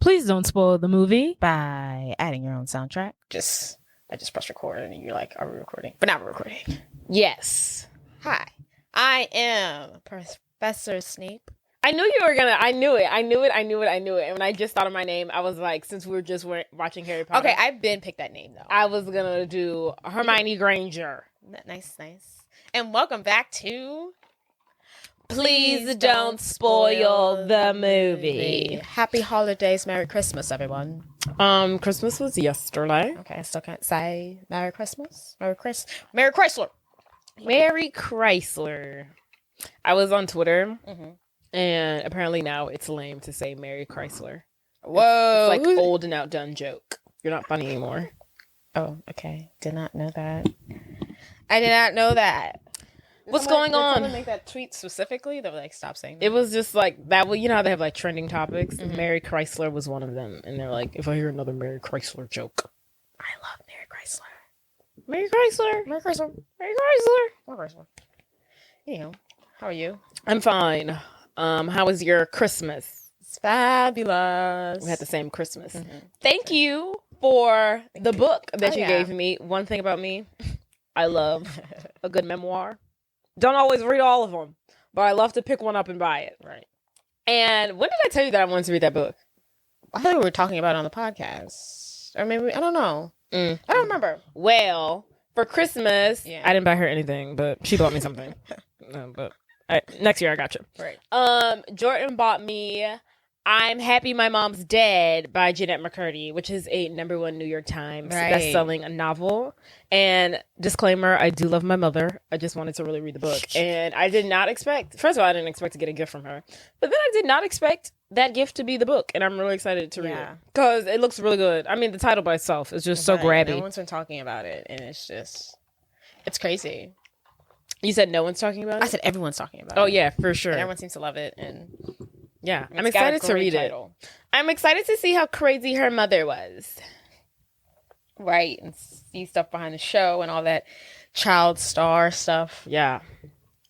Please don't spoil the movie. by adding your own soundtrack. I just pressed record and you're like, are we recording? But now we're recording. Yes. Hi, I am Professor Snape. I knew you were gonna. I knew it. And when I just thought of my name, I was like, since we were just watching Harry Potter. Okay, I've been picked that name though. I was gonna do Hermione Granger. Nice. And welcome back to Please don't spoil the movie. Happy holidays, Merry Christmas, everyone. Christmas was yesterday. Okay, I still can't say Merry Christmas. Merry Chrysler. Merry Chrysler. I was on Twitter, and apparently now it's lame to say Merry Chrysler. Whoa. It's like old and outdone joke. You're not funny anymore. Oh, okay. Did not know that. I did not know that. What's going on? Did someone make that tweet specifically? They were like, stop saying that. It was just like that. Well, you know how they have like trending topics? Merry Chrysler was one of them. And they're like, if I hear another Merry Chrysler joke. I love Merry Chrysler. Merry Chrysler. Merry Chrysler. Merry Chrysler. Merry Chrysler. Anyhow, how are you? I'm fine. How was your Christmas? It's fabulous. We had the same Christmas. Thank you for the book that you gave me. One thing about me, I love a good memoir. Don't always read all of them, but I love to pick one up and buy it. Right. And when did I tell you that I wanted to read that book? I thought we were talking about it on the podcast. Or maybe, I don't know. I don't remember. Well, for Christmas, I didn't buy her anything, but she bought me something. Next year I got you. Right. Jordan bought me I'm Happy My Mom's Dead by Jeanette McCurdy, which is a #1 New York Times best-selling novel. And disclaimer, I do love my mother. I just wanted to really read the book. And I did not expect, first of all, I didn't expect to get a gift from her. But then I did not expect that gift to be the book. And I'm really excited to read it. Because it looks really good. I mean, the title by itself is just so grabby. No one's been talking about it. And it's crazy. You said no one's talking about it? I said everyone's talking about it. Oh, yeah, for sure. And everyone seems to love it. And yeah, I'm excited to read it. I'm excited to see how crazy her mother was. Right, and see stuff behind the show and all that child star stuff. Yeah.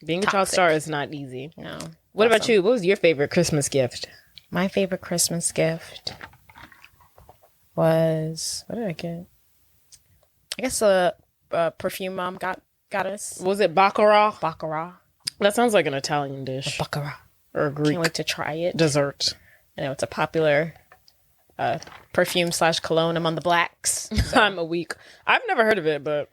Being a child star is not easy. No. What about you? What was your favorite Christmas gift? My favorite Christmas gift was, what did I get? I guess a perfume mom got us. Was it Baccarat? Baccarat. That sounds like an Italian dish. Baccarat. Or a Greek. Can't wait to try it. Dessert. I know it's a popular perfume / cologne among the blacks. So. I'm a weak. I've never heard of it, but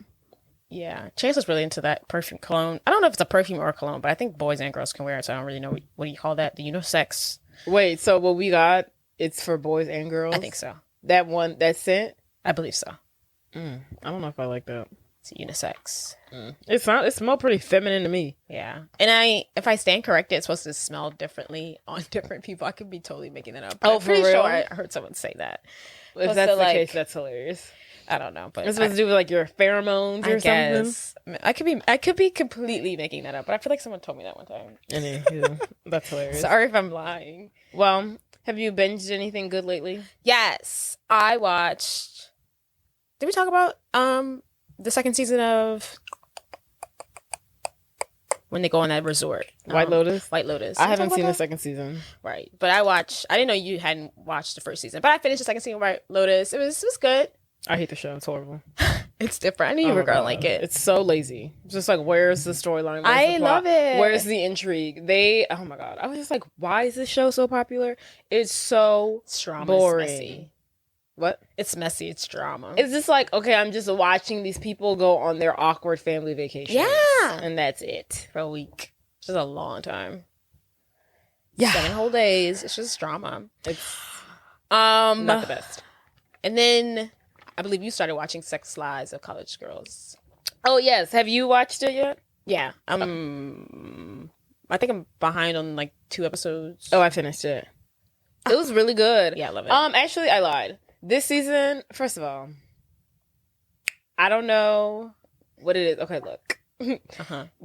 yeah, Chance was really into that perfume cologne. I don't know if it's a perfume or a cologne, but I think boys and girls can wear it. So I don't really know what do you call that? The unisex. Wait, so what we got? It's for boys and girls. I think so. That one, that scent. I believe so. I don't know if I like that. It's unisex. It smells pretty feminine to me. Yeah. And if I stand corrected, it's supposed to smell differently on different people. I could be totally making that up. Oh, I'm pretty for real? sure I heard someone say that. If that's the case, that's hilarious. I don't know, but it's supposed to do with like your pheromones or something. I could be completely making that up, but I feel like someone told me that one time. Anywho, that's hilarious. Sorry if I'm lying. Well, have you binged anything good lately? Yes, I watched. Did we talk about the second season of when they go on that resort? White Lotus? White Lotus. I haven't seen the second season. Right. But I didn't know you hadn't watched the first season. But I finished the second season of White Lotus. It was good. I hate the show. It's horrible. It's different. I knew you were gonna like it. It's so lazy. It's just like, where's the storyline? I love it. Where's the intrigue? Oh my God. I was just like, why is this show so popular? It's so boring. It's messy. What? It's messy. It's drama. It's just like, okay, I'm just watching these people go on their awkward family vacation. Yeah. And that's it. For a week. It's just a long time. Yeah. 7 whole days. It's just drama. It's not the best. And then I believe you started watching Sex Lives of College Girls. Oh, yes. Have you watched it yet? Yeah. I think I'm behind on like 2 episodes. Oh, I finished it. It was really good. Yeah, I love it. Actually, I lied. This season, first of all, I don't know what it is. Okay, look.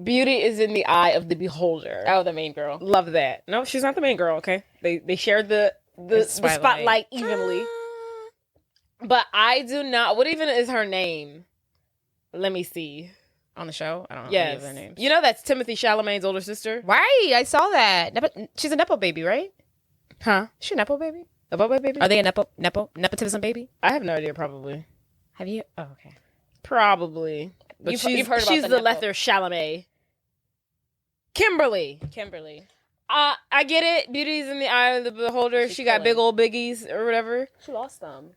Beauty is in the eye of the beholder. Oh, the main girl. Love that. No, she's not the main girl, okay? They share the spotlight evenly. But I do not. What even is her name? Let me see. On the show? I don't know any of their names. You know that's Timothy Chalamet's older sister? Right. I saw that. She's a Nepo baby, right? Huh? Is she a Nepo baby? A what baby? Are they a nepotism baby? I have no idea. Probably. Have you? Oh, okay. Probably. But You've heard about she's the Nepo. Lether Chalamet. Kimberly. I get it. Beauty's in the eye of the beholder. She got big old biggies or whatever. She lost them.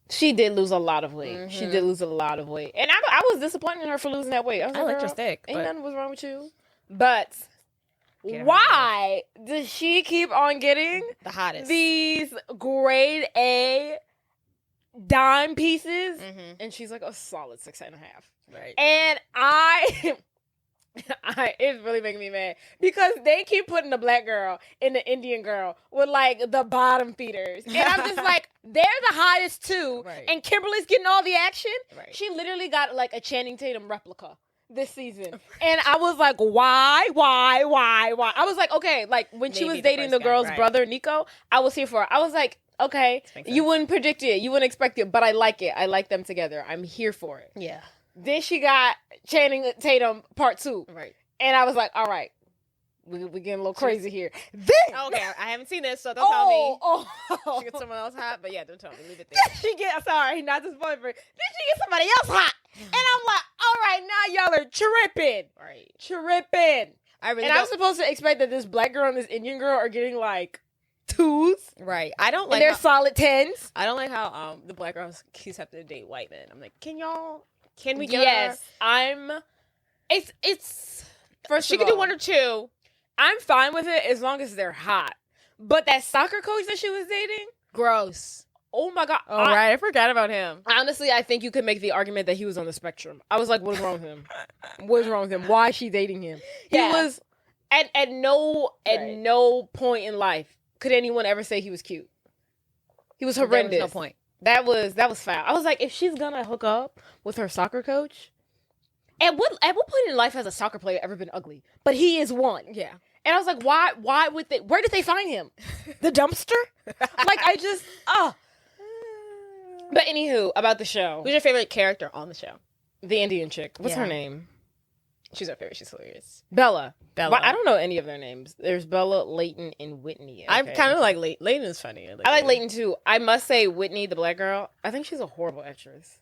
She did lose a lot of weight. Mm-hmm. She did lose a lot of weight. And I was disappointed in her for losing that weight. I was like, liked her girl, stick. Ain't nothing was wrong with you. But Get why does she keep on getting the hottest these grade A dime pieces? Mm-hmm. And she's like a solid 6.5. Right. And it's really making me mad because they keep putting the black girl and the Indian girl with like the bottom feeders, and I'm just like, they're the hottest too, Right. and Kimberly's getting all the action. Right. She literally got like a Channing Tatum replica this season, and I was like, why? I was like, okay, like when she Maybe was the dating first the guy, girl's right. brother Nico, I was here for it. I was like, okay, Makes sense. you wouldn't predict it, you wouldn't expect it, but I like it. I like them together. I'm here for it. Yeah. Then she got Channing Tatum part 2. Right. And I was like, all right, we're getting a little crazy here. Then, Okay, I haven't seen this, so don't tell me. Oh, She gets someone else hot, but yeah, don't tell me. Leave it there. Then she get, sorry, not this boyfriend. Then she get somebody else hot. And I'm like, all right, now y'all are tripping. Right. Tripping. I really And I'm supposed to expect that this black girl and this Indian girl are getting like 2s. Right. I don't And like they're how, solid 10s. I don't like how the black girls keep have to date white men. I'm like, can we get Yes, her? It's First she of can do all, 1 or 2. I'm fine with it as long as they're hot. But that soccer coach that she was dating, Gross. oh my God. All right, I forgot about him. Honestly, I think you could make the argument that he was on the spectrum. I was like, what is wrong with him? What is wrong with him? Why is she dating him? Yeah. He was at no point in life could anyone ever say he was cute. He was horrendous. There was no point. That was foul. I was like, if she's gonna hook up with her soccer coach, at what point in life has a soccer player ever been ugly? But he is one. Yeah. And I was like, why would they, where did they find him? The dumpster? Like, I just, But anywho, about the show. Who's your favorite character on the show? The Indian chick. What's Yeah. her name? She's our favorite. She's hilarious. Bella. Bella. Well, I don't know any of their names. There's Bella, Leighton, and Whitney. I okay? kind of like Leighton. Leighton is funny. I like Leighton too. I must say, Whitney, the black girl, I think she's a horrible actress.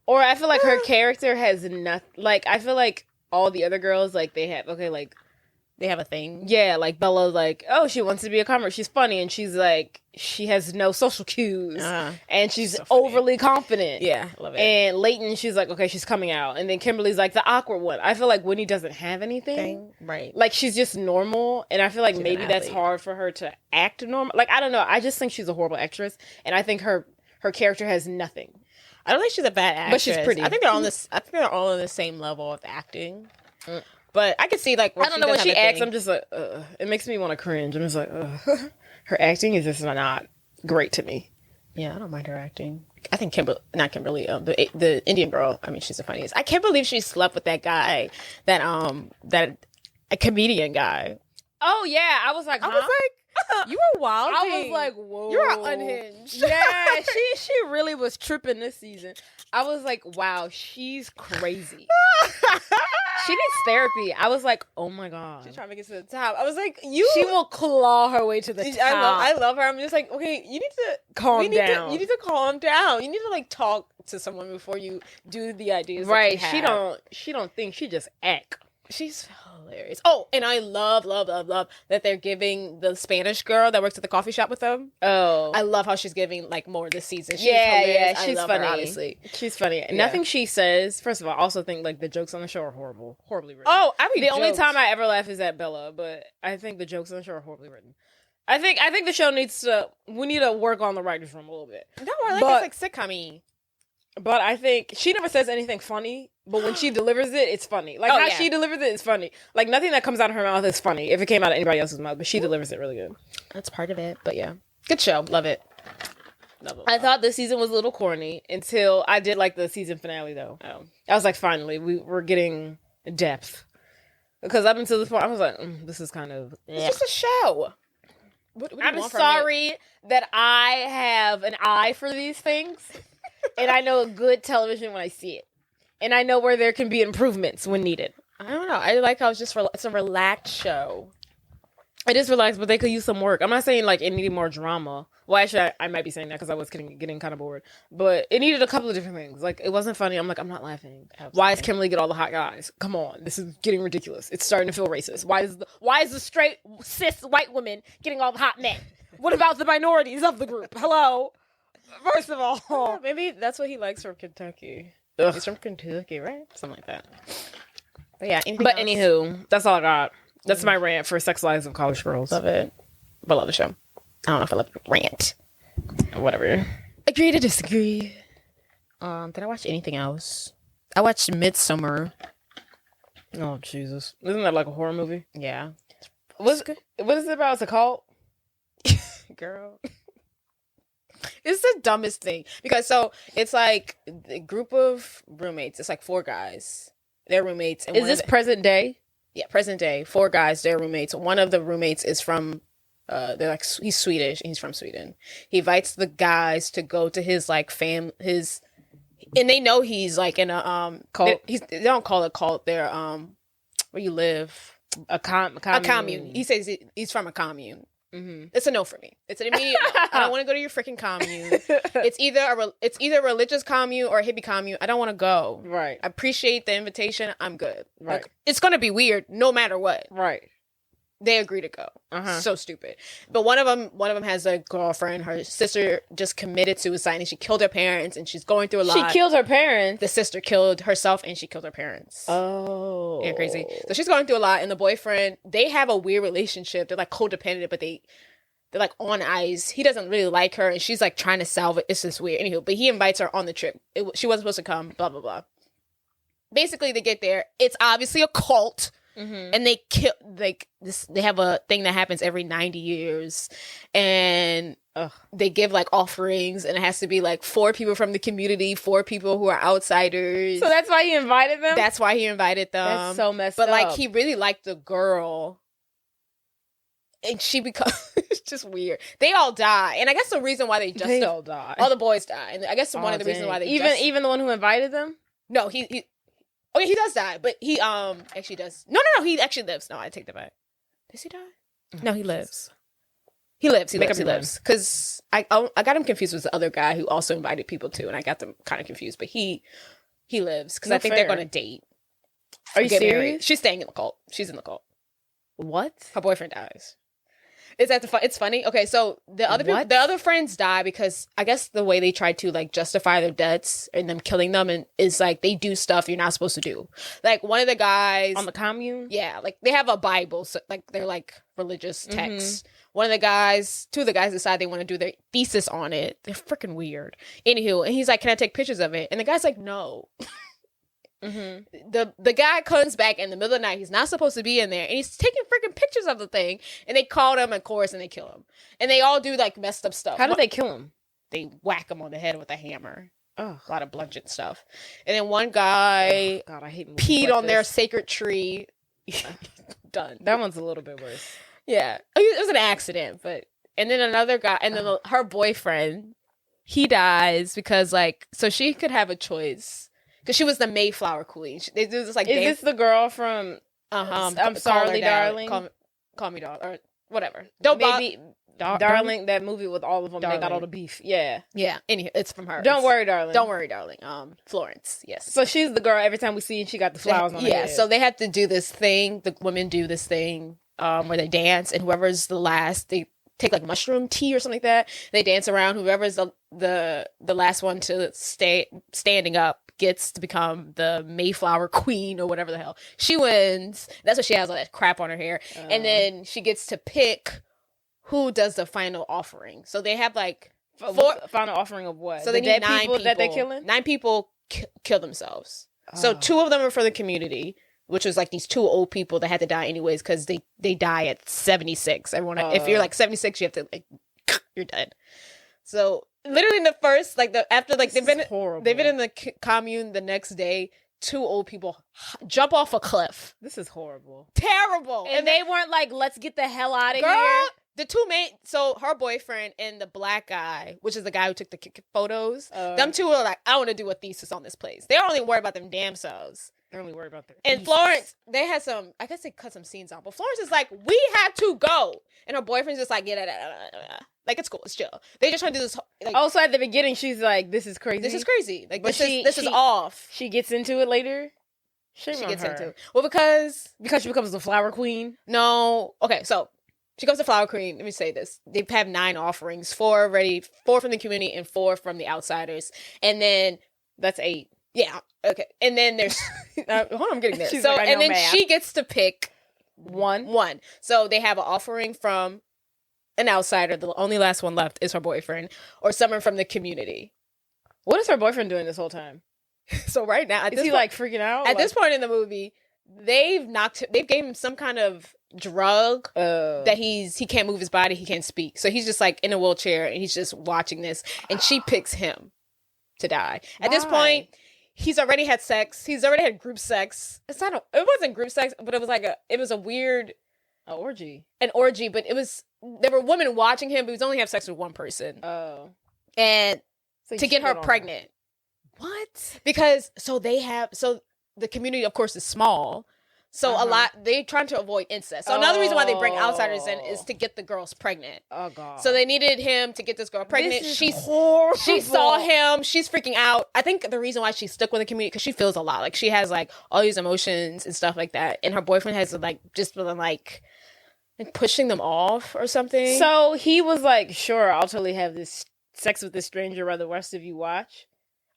Or I feel like her character has nothing. Like, I feel like all the other girls, like, they have, okay, like, They have a thing. yeah, like, Bella's like, oh, she wants to be a comer. She's funny. And she's like, she has no social cues. And she's So funny. overly confident. Yeah, love it. And Leighton, she's like, okay, she's coming out. And then Kimberly's like the awkward one. I feel like Whitney doesn't have anything. Right. Like, she's just normal. And I feel like She's an maybe that's athlete. hard for her to act normal. Like, I don't know. I just think she's a horrible actress. And I think her character has nothing. I don't think she's a bad actress. But she's pretty. I think they're on this. I think they're all on the same level of acting. But I could see like I don't know, when does she have a acts, thing. I'm just like, it makes me want to cringe. I'm just like, her acting is just not great to me. Yeah, I don't mind her acting. I think not Kimberly, the Indian girl. I mean, she's the funniest. I can't believe she slept with that guy, that a comedian guy. Oh yeah, I was like, huh? I was like, you were wild. I was like, whoa, You're unhinged. Yeah, she really was tripping this season. I was like, wow, she's crazy. She needs therapy. I was like, oh my God. She's trying to make it to the top. I was like, She will claw her way to the top. I love her. I'm just like, okay, you need to Calm down. You need to calm down. You need to like talk to someone before you do the ideas. Right. That She you have. she don't think, she just act. She's hilarious. Oh, and I love that they're giving the Spanish girl that works at the coffee shop with them. Oh. I love how she's giving like more this season. She's yeah, hilarious. I she's love her, funny. obviously. She's funny. Nothing she says, first of all, I also think like the jokes on the show are horribly written. Oh, I mean, the only time I ever laugh is at Bella, but I think the jokes on the show are horribly written. I think the show we need to work on the writers' room a little bit. No, I like But- it's like sitcom-y. But I think she never says anything funny, but when she delivers it, it's funny. Like, how she delivers it is funny. Like, nothing that comes out of her mouth is funny if it came out of anybody else's mouth, but she delivers it really good. That's part of it, but yeah, good show. Love it. I thought this season was a little corny until I did like the season finale, though. I was like, finally, we're getting depth. Because up until this point, I was like, this is kind of... It's just a show. What do you I'm want from sorry that I have an eye for these things. And I know good television when I see it. And I know where there can be improvements when needed. I don't know. I like how it's just it's a relaxed show. I just realized, but they could use some work. I'm not saying like it needed more drama. Well, actually, I might be saying that because I was getting kind of bored. But it needed a couple of different things. Like, it wasn't funny. I'm like, I'm not laughing. Absolutely. Why does Kimberly get all the hot guys? Come on, this is getting ridiculous. It's starting to feel racist. Why is the straight cis white woman getting all the hot men? What about the minorities of the group? Hello. First of all, maybe that's what he likes from Kentucky. Ugh. He's from Kentucky, right? Something like that. But yeah. Anywho, that's all I got. That's my rant for Sex Lives of College Girls. Love it. But love the show. I don't know if I love the rant. Whatever. Agree to disagree. Did I watch anything else? I watched Midsummer. Oh, Jesus. Isn't that like a horror movie? Yeah. What is it about? It's a cult? Girl. It's the dumbest thing. Because so it's like a group of roommates. It's like 4 guys. They're roommates. And is this present day? Yeah, present day. 4 guys, they're roommates. One of the roommates is from, they're like, he's Swedish, and he's from Sweden. He invites the guys to go to his, like, and they know he's, like, in a, cult. They don't call it a cult. They're, where you live. A commune. He says he's from a commune. Mm-hmm. It's a no for me. It's an immediate no. I don't want to go to your freaking commune. It's either a religious commune or a hippie commune. I don't want to go. Right. I appreciate the invitation. I'm good. Right. Like, it's going to be weird no matter what. Right. They agree to go. Uh-huh. So stupid. But one of them has a girlfriend. Her sister just committed suicide and she killed her parents and she's going through a lot. She killed her parents? The sister killed herself and she killed her parents. Oh. Yeah, crazy. So she's going through a lot and the boyfriend, they have a weird relationship. They're like codependent, but they're like on ice. He doesn't really like her and she's like trying to salve it. It's just weird. Anywho, but he invites her on the trip. She wasn't supposed to come, blah, blah, blah. Basically, they get there. It's obviously a cult. Mm-hmm. And they have a thing that happens every 90 years and they give like offerings and it has to be like 4 people from the community, 4 people who are outsiders. So that's why he invited them? That's why he invited them. That's so messed up. But like he really liked the girl and she becomes it's just weird. They all die. And I guess the reason why they all die. All the boys die. And I guess one of the reasons why they even the one who invited them? No, he oh yeah, he does die, but he actually does. No, he actually lives. No, I take that back. Does he die? No, he lives. He lives. He lives. Because I got him confused with the other guy who also invited people too, and I got them kind of confused. But he lives because I think they're going to date. Are you serious? Married. She's staying in the cult. She's in the cult. What? Her boyfriend dies. It's funny. Okay, so the other friends die because I guess the way they try to like justify their deaths and them killing them is like they do stuff you're not supposed to do. Like one of the guys on the commune, yeah, like they have a Bible, so like they're like religious texts. Two of the guys decide they want to do their thesis on it. They're freaking weird. Anywho, and he's like, "Can I take pictures of it?" And the guy's like, "No." Mm-hmm. The guy comes back in the middle of the night. He's not supposed to be in there, and he's taking freaking pictures of the thing. And they call him, of course, and they kill him. And they all do like messed up stuff. How did they kill him? They whack him on the head with a hammer. Oh, a lot of bludgeon stuff. And then one guy, I hate peed like on their sacred tree. Done. That one's a little bit worse. Yeah, it was an accident, but and then another guy, and then her boyfriend, he dies because like so she could have a choice. Because she was the Mayflower Queen. They do this like. Is this the girl from? I'm sorry, darling. Call me dog or whatever. Darling. That movie with all of them. Darling. They got all the beef. Yeah. Anyway, it's from her. Don't worry, darling. Florence. Yes. So she's the girl. Every time we see her, she got the flowers on her head. So they have to do this thing. The women do this thing where they dance, and whoever's the last, they take like mushroom tea or something like that. They dance around. Whoever's the last one to stay standing up gets to become the Mayflower Queen or whatever the hell. She wins. That's what she has all that crap on her hair. And then she gets to pick who does the final offering. So they have like final offering of what? So they need 9 people that they're killing? 9 people kill themselves. So 2 of them are for the community, which was like these 2 old people that had to die anyways because they die at 76. Everyone, if you're like 76, you have to like you're dead. So literally in the first they've been in the commune the next day. 2 old people jump off a cliff. This is horrible, terrible, and they weren't like, "Let's get the hell out of here." The 2 so her boyfriend and the black guy, which is the guy who took the photos, them 2 are like, "I want to do a thesis on this place." They're only worried about them damn selves. They're only worried about their And thesis. Florence, they had some, I guess they cut some scenes out, but Florence is like, we have to go. And her boyfriend's just like, like, it's cool, it's chill. They just trying to do this. Like, so at the beginning, she's like, this is crazy. This is crazy. Like, But this is off. She gets into it later. Shame She on gets her. into it. Well, because she becomes the flower queen. No. Okay, so she goes to Flower Queen. Let me say this. They have 9 offerings, 4 from the community and 4 from the outsiders. And then that's 8. Yeah. Okay. And then there's hold on, I'm getting there. She's So like, and then math. she gets to pick one. So they have an offering from an outsider. The only last one left is her boyfriend, or someone from the community. What is her boyfriend doing this whole time? So right now, is he like freaking out? At this point in the movie, they've gave him some kind of drug that he can't move his body, he can't speak. So he's just like in a wheelchair and he's just watching this, and she picks him to die. At this point, he's already had sex. He's already had group sex. It wasn't group sex, but it was a weird orgy. An orgy, but there were women watching him, but he was only have sex with one person. Oh. And to get her pregnant. What? Because the community, of course, is small. So they trying to avoid incest. So another reason why they bring outsiders in is to get the girls pregnant. Oh God. So they needed him to get this girl pregnant. Horrible. She saw him. She's freaking out. I think the reason why she stuck with the community, because she feels a lot. Like she has like all these emotions and stuff like that. And her boyfriend has like just been like pushing them off or something. So he was like, sure, I'll totally have this sex with this stranger while the rest of you watch.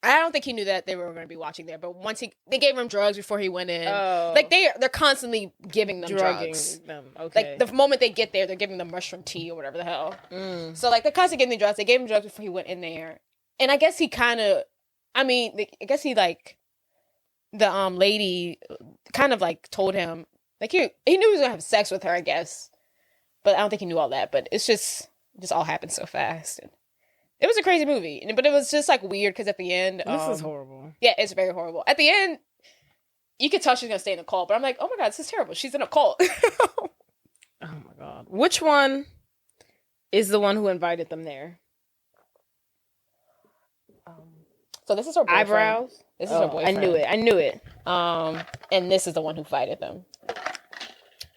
I don't think he knew that they were going to be watching there, but once they gave him drugs before he went in. Oh. Like they're constantly giving them drugs. Them. Okay. Like the moment they get there, they're giving them mushroom tea or whatever the hell. So like they're constantly giving the drugs. They gave him drugs before he went in there, and I guess he like the lady kind of like told him like he knew he was gonna have sex with her, I guess, but I don't think he knew all that. But it's just all happened so fast. And it was a crazy movie, but it was just like weird because at the end, this is horrible. Yeah, it's very horrible. At the end, you could tell she's gonna stay in a cult, but I'm like, oh my God, this is terrible. She's in a cult. Oh my God. Which one is the one who invited them there? So this is her boyfriend. Eyebrows? This is her boyfriend. I knew it. And this is the one who invited them.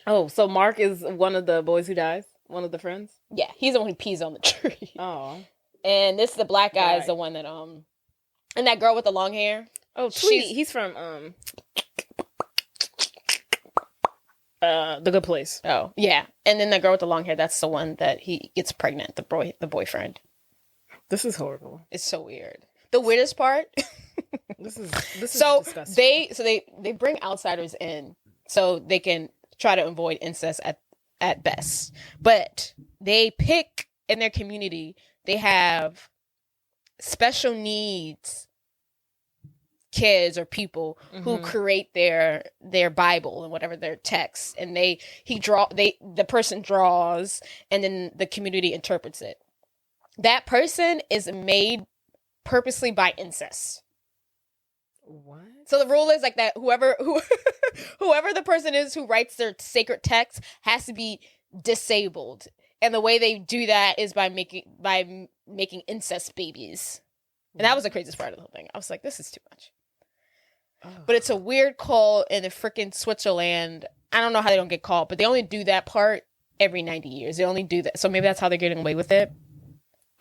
Oh, so Mark is one of the boys who dies? One of the friends? Yeah, he's the one who pees on the tree. Oh. And the black guy is the one that and that girl with the long hair. Oh, Tweety. He's from The Good Place. Oh, yeah. And then the girl with the long hair, that's the one that he gets pregnant, the boyfriend. This is horrible. It's so weird. The weirdest part This is disgusting. They bring outsiders in so they can try to avoid incest at best. But they pick in their community, they have special needs kids or people who create their Bible and whatever their text, and the person draws and then the community interprets it. That person is made purposely by incest. What? So the rule is like that whoever the person is who writes their sacred text has to be disabled. And the way they do that is by making incest babies. And that was the craziest part of the whole thing. I was like, this is too much. Oh. But it's a weird call in the freaking Switzerland. I don't know how they don't get caught, but they only do that part every 90 years. They only do that. So maybe that's how they're getting away with it.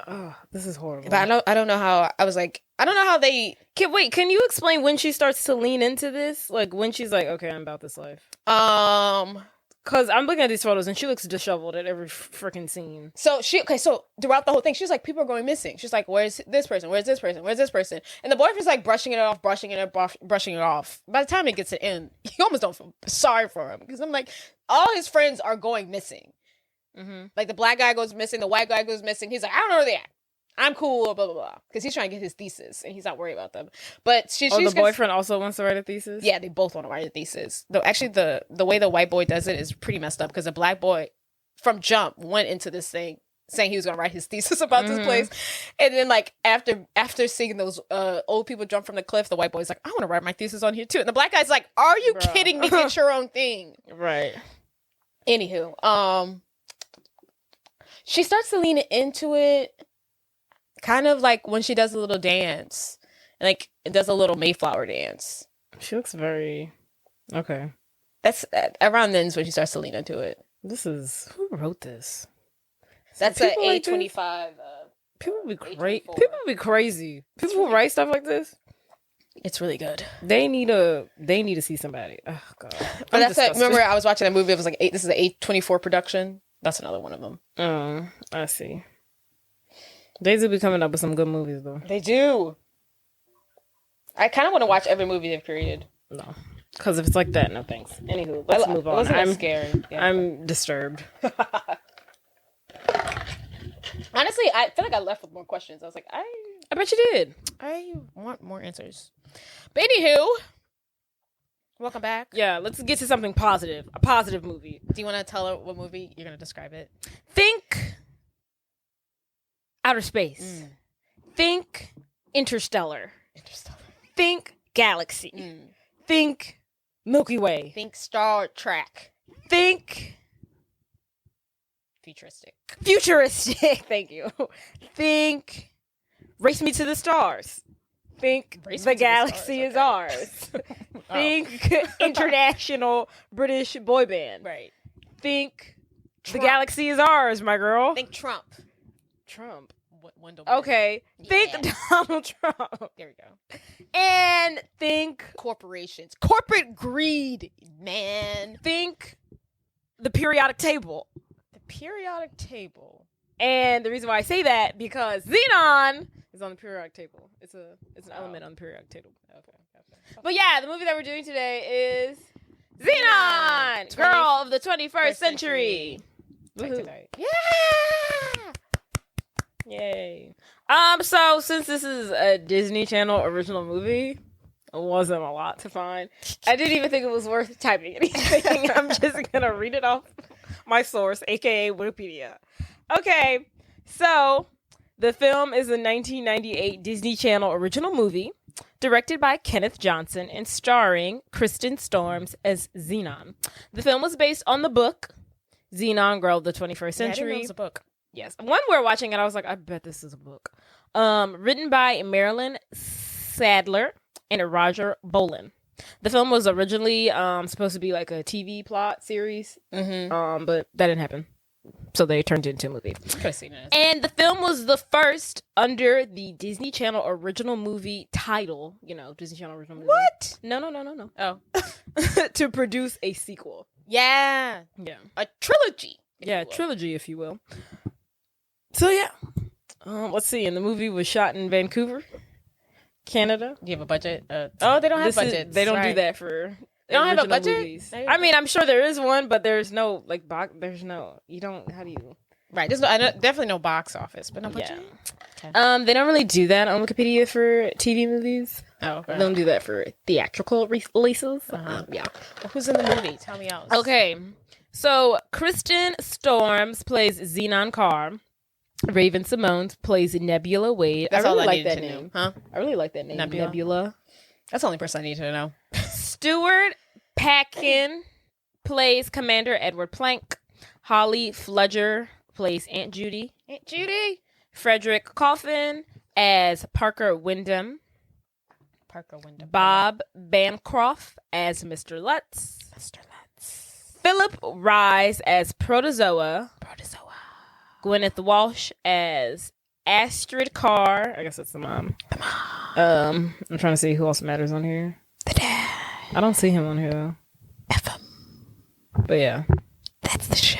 Oh, this is horrible. But I don't know how. I was like, I don't know how they. Can you explain when she starts to lean into this? Like when she's like, okay, I'm about this life. Because I'm looking at these photos and she looks disheveled at every freaking scene. So throughout the whole thing, she's like, people are going missing. She's like, where's this person? Where's this person? Where's this person? And the boyfriend's like brushing it off. By the time it gets to the end, you almost don't feel sorry for him. Because I'm like, all his friends are going missing. Mm-hmm. Like the black guy goes missing, the white guy goes missing. He's like, I don't know where they at. I'm cool, blah, blah, blah. Because he's trying to get his thesis and he's not worried about them. But the boyfriend also wants to write a thesis? Yeah, they both want to write a thesis. Though actually the way the white boy does it is pretty messed up because the black boy from jump went into this thing saying he was going to write his thesis about this place. And then like after seeing those old people jump from the cliff, the white boy's like, I want to write my thesis on here too. And the black guy's like, are you kidding me? Get your own thing. Right. Anywho, she starts to lean into it. Kind of like when she does a little dance, like it does a little Mayflower dance. She looks very Okay. That's around then's when she starts to lean into it. Who wrote this? That's an A25. People be crazy. People be crazy. People who write stuff like this. It's really good. They need to see somebody. Oh god. But remember I was watching that movie. It was like this is an A24 production. That's another one of them. Oh, I see. They do be coming up with some good movies though. They do. I kind of want to watch every movie they've created. No. Because if it's like that, no thanks. Anywho, let's move on. I'm scared. Yeah. I'm disturbed. Honestly, I feel like I left with more questions. I was like, I bet you did. I want more answers. But anywho, welcome back. Yeah, let's get to something positive. A positive movie. Do you want to tell her what movie you're going to describe it? Think outer space. Think Interstellar. Think Galaxy. Think Milky Way. Think Star Trek. Think futuristic. Thank you. Think Race Me to the Stars. Think The Galaxy is Ours. Think international British boy band. Right. Think Trump. The Galaxy is Ours, my girl. Think Trump. Okay. Yeah. Think Donald Trump. There we go. And think corporations. Corporate greed, man. Think the periodic table. The periodic table. And the reason why I say that because Zenon is on the periodic table. It's an element on the periodic table. Okay. But yeah, the movie that we're doing today is Zenon, girl of the 21st century. Yeah. Yay. So since this is a Disney Channel original movie, it wasn't a lot to find. I didn't even think it was worth typing anything. I'm just gonna read it off my source, aka Wikipedia. Okay, so the film is a 1998 Disney Channel original movie directed by Kenneth Johnson and starring Kristen Storms as Zenon. The film was based on the book Zenon, Girl of the 21st Century. I didn't know it was a book. Yes. When we were watching it, I was like, I bet this is a book. Written by Marilyn Sadler and Roger Bolin. The film was originally supposed to be like a TV plot series, but that didn't happen. So they turned it into a movie. Could have seen it. And the film was the first under the Disney Channel original movie title. You know, Disney Channel original movie. What? No. Oh. To produce a sequel. Yeah. A trilogy. Trilogy, if you will. So yeah, let's see. And the movie was shot in Vancouver, Canada. Do you have a budget? They don't have budgets. They don't do that for. They don't have a budget. Movies. I mean, I'm sure there is one, but there's no there's no. You don't. How do you? Right. There's definitely no box office, but no budget. Yeah. Okay. They don't really do that on Wikipedia for TV movies. Oh, okay. They don't do that for theatrical releases. Yeah. Well, who's in the movie? Tell me else. Okay. So Kristen Storms plays Zenon Kar. Raven Simones plays Nebula Wade. That's I really all I like that to name. Know. Huh? I really like that name. Nebula. That's the only person I need to know. Stuart Patkin plays Commander Edward Plank. Holly Fludger plays Aunt Judy. Frederick Coffin as Parker Wyndham. Bob Bancroft as Mr. Lutz. Philip Rise as Protozoa. Gwyneth Walsh as Astrid Carr. I guess that's the mom. I'm trying to see who else matters on here. The dad. I don't see him on here though. FM. But yeah, that's the show.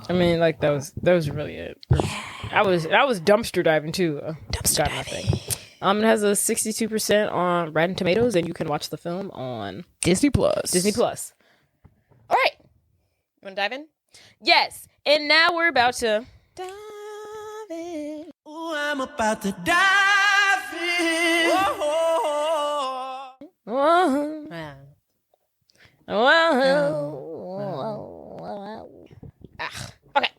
I mean, like that was really it. Yeah. I was dumpster diving too. Dumpster diving. It has a 62% on Rotten Tomatoes, and you can watch the film on Disney Plus. All right, you want to dive in? Yes, and now we're about to. Dive in. Ooh, I'm about to dive in. Whoa. Okay,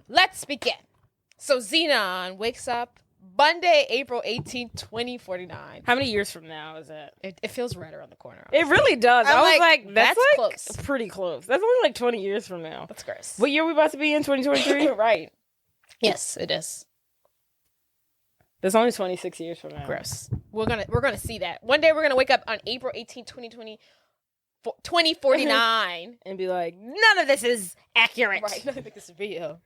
let's begin. So Zenon wakes up Monday, April 18th, 2049. How many years from now is that? It feels right around the corner. It really does. I was like, that's like close. Pretty close. That's only like 20 years from now. That's gross. What year are we about to be in? 2023? Right. Yes, it is. That's only 26 years from now. Gross. We're gonna see that. One day we're gonna wake up on April 18th, 2020. 2049. And be like, none of this is accurate. Right. I think this is real.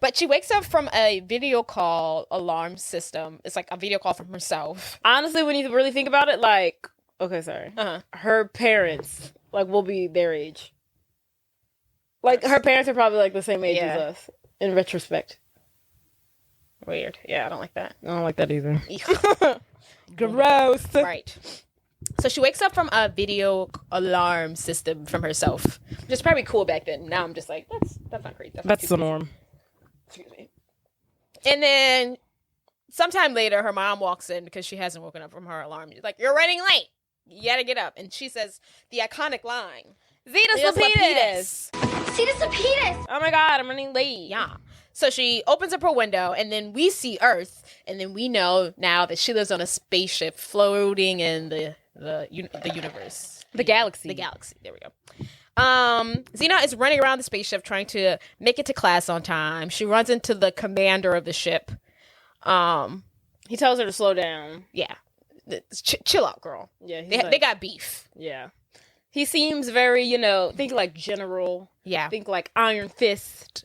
But she wakes up from a video call alarm system. It's like a video call from herself. Honestly, when you really think about it, like, okay, sorry. Her parents, like, will be their age. Like, her parents are probably, like, the same age as us, in retrospect. Weird. Yeah, I don't like that. I don't like that either. Gross. Right. So she wakes up from a video alarm system from herself, which is probably cool back then. Now I'm just like, that's not great. That's the norm. Excuse me. And then sometime later, her mom walks in because she hasn't woken up from her alarm. She's like, "You're running late. You gotta get up." And she says the iconic line, Cetus-Lupeedus. Cetus-Lupeedus. Oh my god, I'm running late. Yeah. So she opens up her window, and then we see Earth, and then we know now that she lives on a spaceship floating in the universe, The galaxy. The galaxy. There we go. Xena is running around the spaceship trying to make it to class on time. She runs into the commander of the ship. He tells her to slow down. Yeah, chill out, girl. Yeah, they got beef. Yeah, he seems very, think like general. Yeah, think like Iron Fist.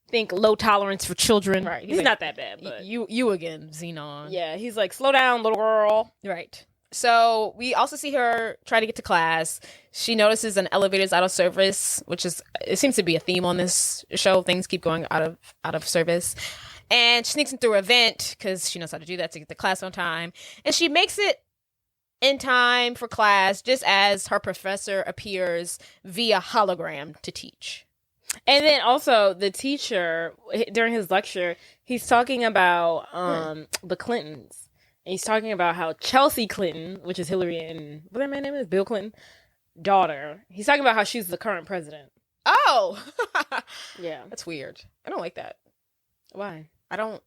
Think low tolerance for children. Right, he's like, not that bad. But you again, Zenon. Yeah, he's like, slow down, little girl. Right. So we also see her try to get to class. She notices an elevator's out of service, it seems to be a theme on this show. Things keep going out of service. And she sneaks in through a vent because she knows how to do that to get to class on time. And she makes it in time for class just as her professor appears via hologram to teach. And then also the teacher, during his lecture, he's talking about the Clintons. And he's talking about how Chelsea Clinton, which is Hillary and what that man's name is, Bill Clinton, daughter. He's talking about how she's the current president. Oh, yeah, that's weird. I don't like that. Why? I don't.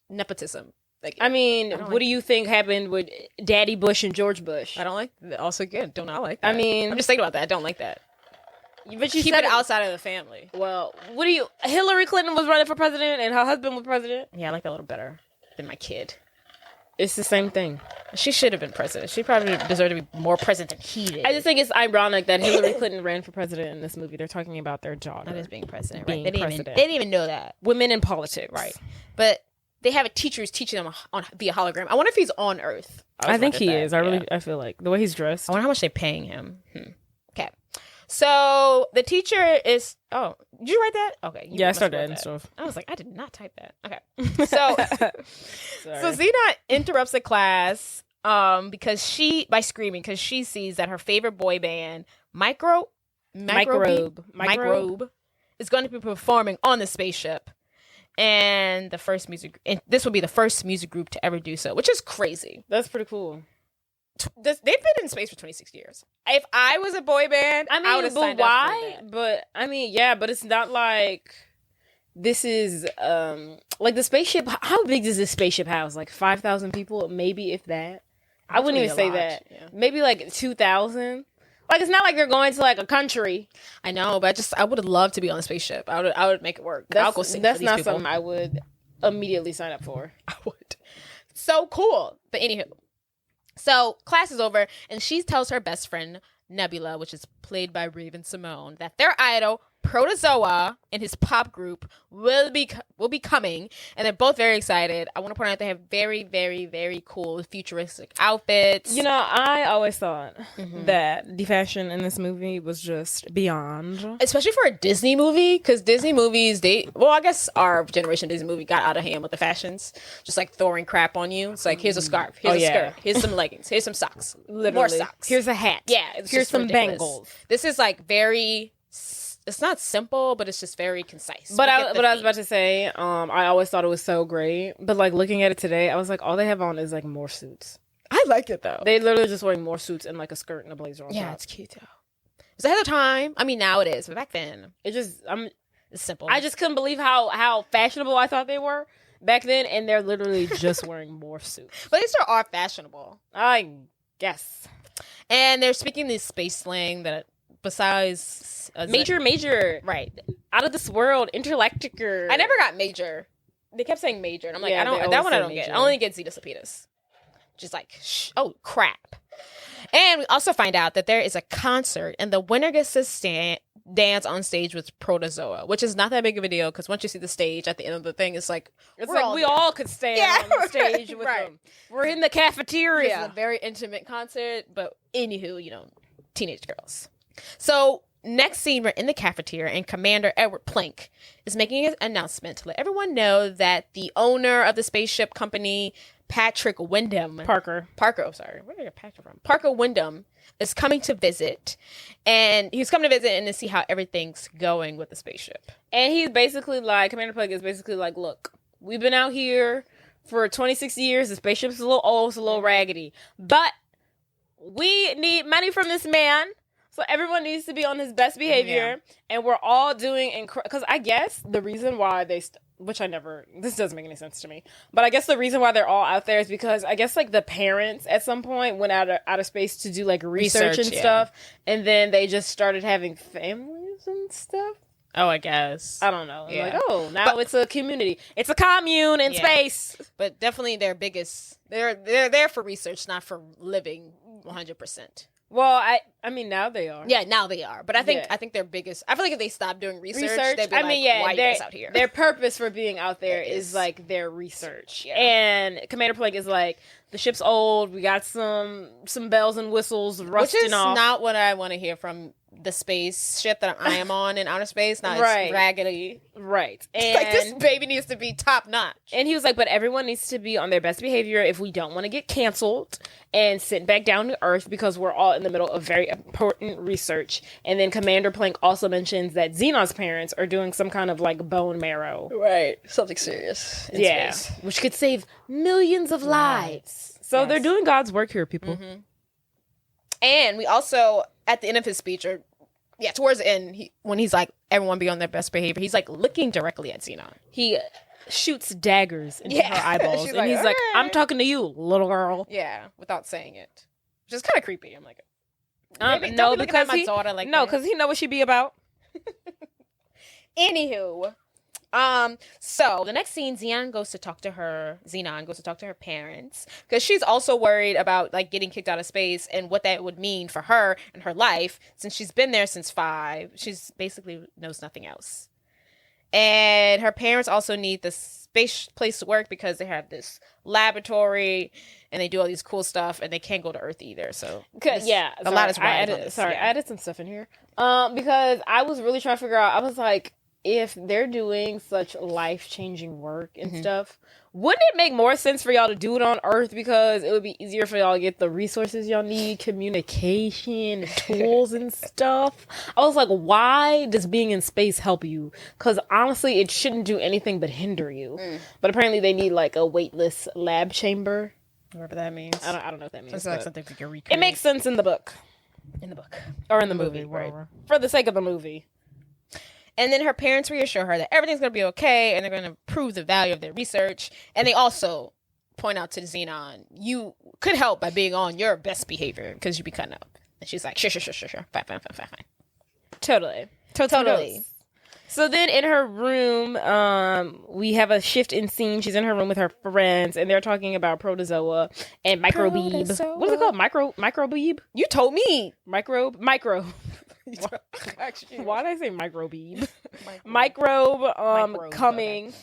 Nepotism. Like, I mean, what do you think happened with Daddy Bush and George Bush? I don't like. Also, good. Don't I like that? I mean, I'm just thinking about that. I don't like that. But you keep said it outside of the family. Well, Hillary Clinton was running for president, and her husband was president. Yeah, I like that a little better than my kid. It's the same thing. She should have been president. She probably deserved to be more president than he did. I just think it's ironic that Hillary Clinton ran for president in this movie. They're talking about their daughter. That is being president, right? They didn't even know that. Women in politics. Right. But they have a teacher who's teaching them via hologram. I wonder if he's on Earth. I think he is. I feel like the way he's dressed. I wonder how much they're paying him. Okay. So the teacher is. Oh, did you write that? Okay. Yeah, I started and stuff. I was like, I did not type that. Okay. So, so Xena interrupts the class because she sees that her favorite boy band, Microbe, is going to be performing on the spaceship, and this will be the first music group to ever do so, which is crazy. That's pretty cool. They've been in space for 26 years. If I was a boy band, I would have signed up for that. But I mean, yeah, but it's not like this is like the spaceship. How big does this spaceship house? Like 5,000 people, maybe, if that. I wouldn't even say that. Yeah. Maybe like 2,000. Like, it's not like they're going to like a country. I know, but I would have loved to be on the spaceship. I would make it work. I'll go sing That's for these not people. something I would immediately sign up for. I would. So cool. But anywho. So class is over, and she tells her best friend, Nebula, which is played by Raven Simone, that their idol, Protozoa, and his pop group will be coming, and they're both very excited. I want to point out they have very, very, very cool futuristic outfits. I always thought that the fashion in this movie was just beyond. Especially for a Disney movie, because Disney movies, I guess our generation Disney movie got out of hand with the fashions. Just like throwing crap on you. It's like, here's a scarf, here's a skirt, here's some leggings, here's some socks. Literally. More socks. Here's a hat. Yeah. Here's some ridiculous. bangles. This is like very... It's not simple, but it's just very concise. But I was about to say, I always thought it was so great. But like looking at it today, I was like, all they have on is like more suits. I like it though. They literally just wearing more suits and like a skirt and a blazer on top. Yeah, it's cute though. It's ahead of time. I mean, now it is, but back then, it's simple. I just couldn't believe how fashionable I thought they were back then, and they're literally just wearing more suits. But they still are fashionable, I guess. And they're speaking this space slang that, besides major, right, out of this world, intergalacticer. I never got major. They kept saying major, and I'm like, Yeah, I don't. That one I don't get. I only get Cetus-Lupeedus. Just like, oh, crap. And we also find out that there is a concert, and the winner gets to dance on stage with Protozoa, which is not that big of a deal, because once you see the stage at the end of the thing, it's like we all could stand on the stage with them. We're in the cafeteria. It's a very intimate concert, but anywho, teenage girls. So next scene, we're in the cafeteria, and Commander Edward Plank is making an announcement to let everyone know that the owner of the spaceship company, Patrick Wyndham. Parker. I'm sorry. Where did I get Patrick from? Parker Wyndham is coming to visit. And he's coming to visit and to see how everything's going with the spaceship. And he's basically like, Commander Plank is basically like, look, we've been out here for 26 years. The spaceship's a little old, it's a little raggedy. But we need money from this man. So everyone needs to be on his best behavior. Yeah. And we're all doing, because I guess the reason why this doesn't make any sense to me, but I guess the reason why they're all out there is because I guess like the parents at some point went out of space to do like research and stuff. And then they just started having families and stuff. Oh, I guess. I don't know. Yeah. Like, now it's a community. It's a commune in space. But definitely they're there for research, not for living 100%. Well, I mean, now they are. Yeah, now they are. But I think their biggest... I feel like if they stopped doing research they'd be why you guys out here? Their purpose for being out there is like their research. Yeah. And Commander Plank is like, the ship's old, we got some bells and whistles rusting off. Which is not what I want to hear from the spaceship that I am on in outer space. Not it's raggedy. Right. And like, this baby needs to be top notch. And he was like, but everyone needs to be on their best behavior if we don't want to get canceled and sent back down to Earth, because we're all in the middle of very important research. And then Commander Plank also mentions that Zenon's parents are doing some kind of like bone marrow. Right. Something serious. Yeah. Space. Which could save millions of lives. So they're doing God's work here, people. Mm-hmm. And we also, at the end of his speech, towards the end, when he's like, everyone be on their best behavior, he's like looking directly at Zenon. He shoots daggers into her eyeballs. And he's like, I'm talking to you, little girl. Yeah, without saying it. Which is kind of creepy. I'm like, no, because he know what she be about. Anywho, so the next scene, Zenon goes to talk to her parents, because she's also worried about like getting kicked out of space and what that would mean for her and her life, since she's been there since 5. She's basically knows nothing else. And her parents also need this space place to work because they have this laboratory and they do all these cool stuff, and they can't go to Earth either. So a lot is riding on this. I added some stuff in here because I was really trying to figure out. I was like, if they're doing such life-changing work and stuff, wouldn't it make more sense for y'all to do it on Earth, because it would be easier for y'all to get the resources y'all need, communication, tools and stuff? I was like, why does being in space help you? Because honestly, it shouldn't do anything but hinder you. But apparently they need like a weightless lab chamber. Whatever that means. I don't know what that means. It's like something we can recreate. It makes sense in the book. Or in the movie, right? For the sake of the movie. And then her parents reassure her that everything's going to be okay, and they're going to prove the value of their research. And they also point out to Zenon, you could help by being on your best behavior, because you'd be cutting up. And she's like, sure. Fine. Totally. So then in her room, we have a shift in scene. She's in her room with her friends, and they're talking about Protozoa and Microbeeb. What is it called? Microbeeb? You told me. Microbe. Why did I say microbeeb? Microbe coming. Okay.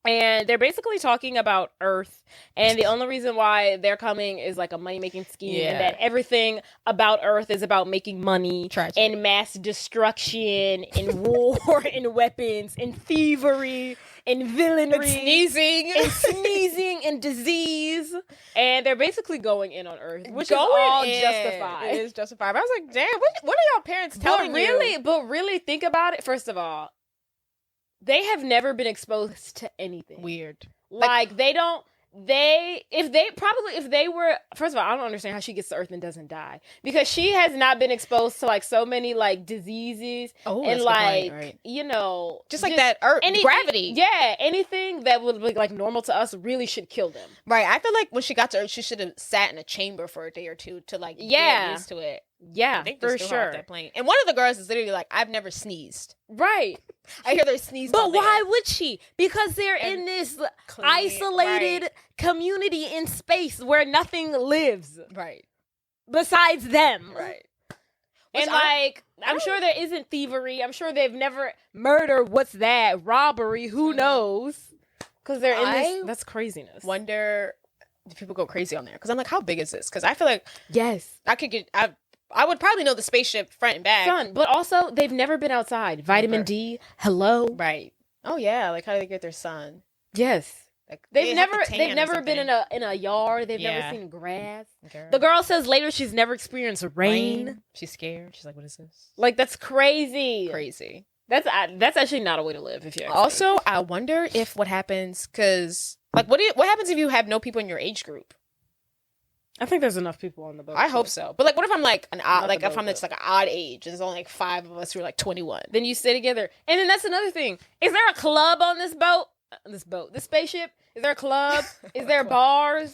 And they're basically talking about Earth, and the only reason why they're coming is like a money-making scheme, and that everything about Earth is about making money and mass destruction and war and weapons and thievery and villainry and sneezing and disease. And they're basically going in on Earth, which is all justified. It is justified. But I was like, damn, what are y'all parents telling you? But really, think about it. First of all, they have never been exposed to anything. Weird. Like if they were, first of all, I don't understand how she gets to Earth and doesn't die, because she has not been exposed to like so many like diseases and like, right. Just like that Earth, gravity. Yeah. Anything that would be like normal to us really should kill them. Right. I feel like when she got to Earth, she should have sat in a chamber for a day or two to like get used to it. Yeah, I think for they still have sure. that plane. And one of the girls is literally like, I've never sneezed. Right. I hear they're sneezing. But why would she? Because they're in this isolated community in space where nothing lives. Right. Besides them. Right. And I'm sure there isn't thievery. I'm sure they've never murdered. What's that? Robbery. Who knows? Because they're in this. That's craziness. Wonder if people go crazy on there. Because I'm like, how big is this? Because I feel like yes, I would probably know the spaceship front and back. But also they've never been outside. Vitamin D. Hello. Right. Oh yeah. Like how do they get their sun? Yes. Like, they've never been in a yard. They've never seen grass. The girl says later she's never experienced rain. She's scared. She's like, what is this? Like, that's crazy. Crazy. That's actually not a way to live. If you also, I wonder if what happens, because like what happens if you have no people in your age group? I think there's enough people on the boat. I hope so. But like, what if I'm like an odd, like if I'm just like an odd age and there's only like 5 of us who are like 21? Then you stay together. And then that's another thing. Is there a club on this boat? This spaceship? Is there a club? Is there bars?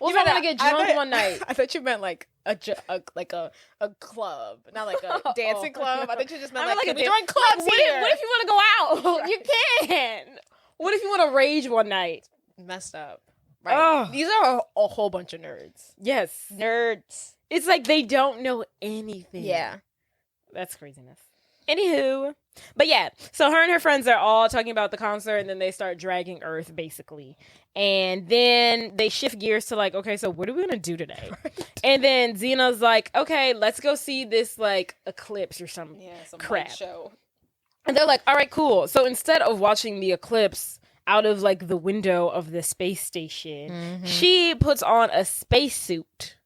What if I want to get drunk one night? I thought you meant like a club, not like a dancing club. I thought you just meant like we join clubs here. What if you want to go out? You can. What if you want to rage one night? Messed up. Right. These are a whole bunch of nerds. Yes. Nerds. It's like they don't know anything. Yeah. That's craziness. Anywho. But yeah, so her and her friends are all talking about the concert, and then they start dragging Earth, basically. And then they shift gears to like, okay, so what are we going to do today? Right. And then Xena's like, okay, let's go see this like eclipse or some crap. Show. And they're like, all right, cool. So instead of watching the eclipse out of like the window of the space station, she puts on a spacesuit.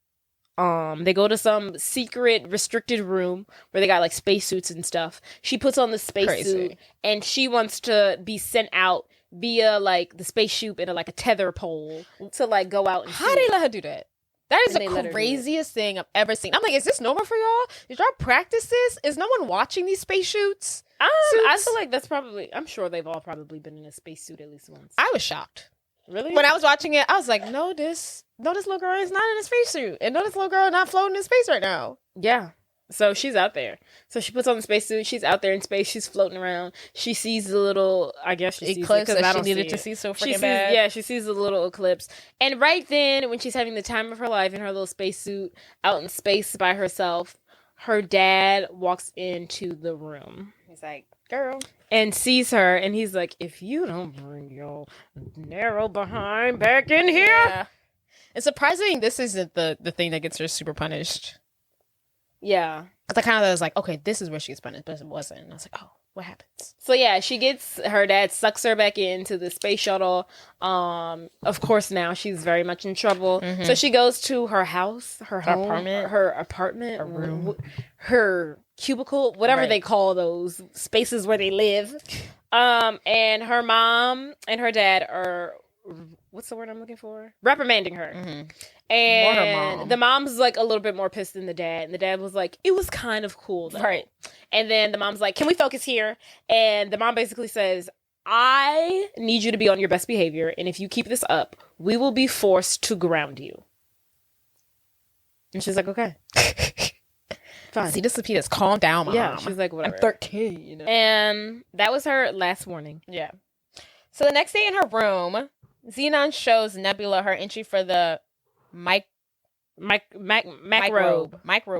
They go to some secret restricted room where they got like spacesuits and stuff. She puts on the spacesuit and she wants to be sent out via like the spaceship in like a tether pole to like go out and how do they let her do that? That is the craziest thing I've ever seen. I'm like, is this normal for y'all? Did y'all practice this? Is no one watching these spacesuits? I feel like that's probably, I'm sure they've all probably been in a spacesuit at least once. I was shocked. Really? When I was watching it, I was like, no, this little girl is not in a spacesuit. And no, this little girl not floating in space right now. Yeah. So she's out there. So she puts on the spacesuit. She's out there in space. She's floating around. She sees the little, I guess she eclipse sees it, that she needed to see so freaking bad. Yeah, she sees the little eclipse. And right then, when she's having the time of her life in her little spacesuit out in space by herself, her dad walks into the room. He's like, girl. And sees her, and he's like, if you don't bring your narrow behind back in here. Yeah. It's surprising this isn't the thing that gets her super punished. Yeah. Because I kind of was like, okay, this is where she gets punished, but it wasn't. And I was like, oh, what happens? So yeah, her dad sucks her back into the space shuttle. Of course, now she's very much in trouble. Mm-hmm. So she goes to her house, her apartment, her room, her cubicle, whatever they call those spaces where they live. And her mom and her dad are, what's the word I'm looking for? Reprimanding her. Mm-hmm. And the mom's like a little bit more pissed than the dad. And the dad was like, it was kind of cool though. Right. And then the mom's like, can we focus here? And the mom basically says, I need you to be on your best behavior. And if you keep this up, we will be forced to ground you. And she's like, okay. Fine. Cetus-Lupeedus, calm down, mom. Yeah, she's like, whatever. I'm 13, you know. And that was her last warning. Yeah. So the next day in her room, Zenon shows Nebula her entry for the Microbe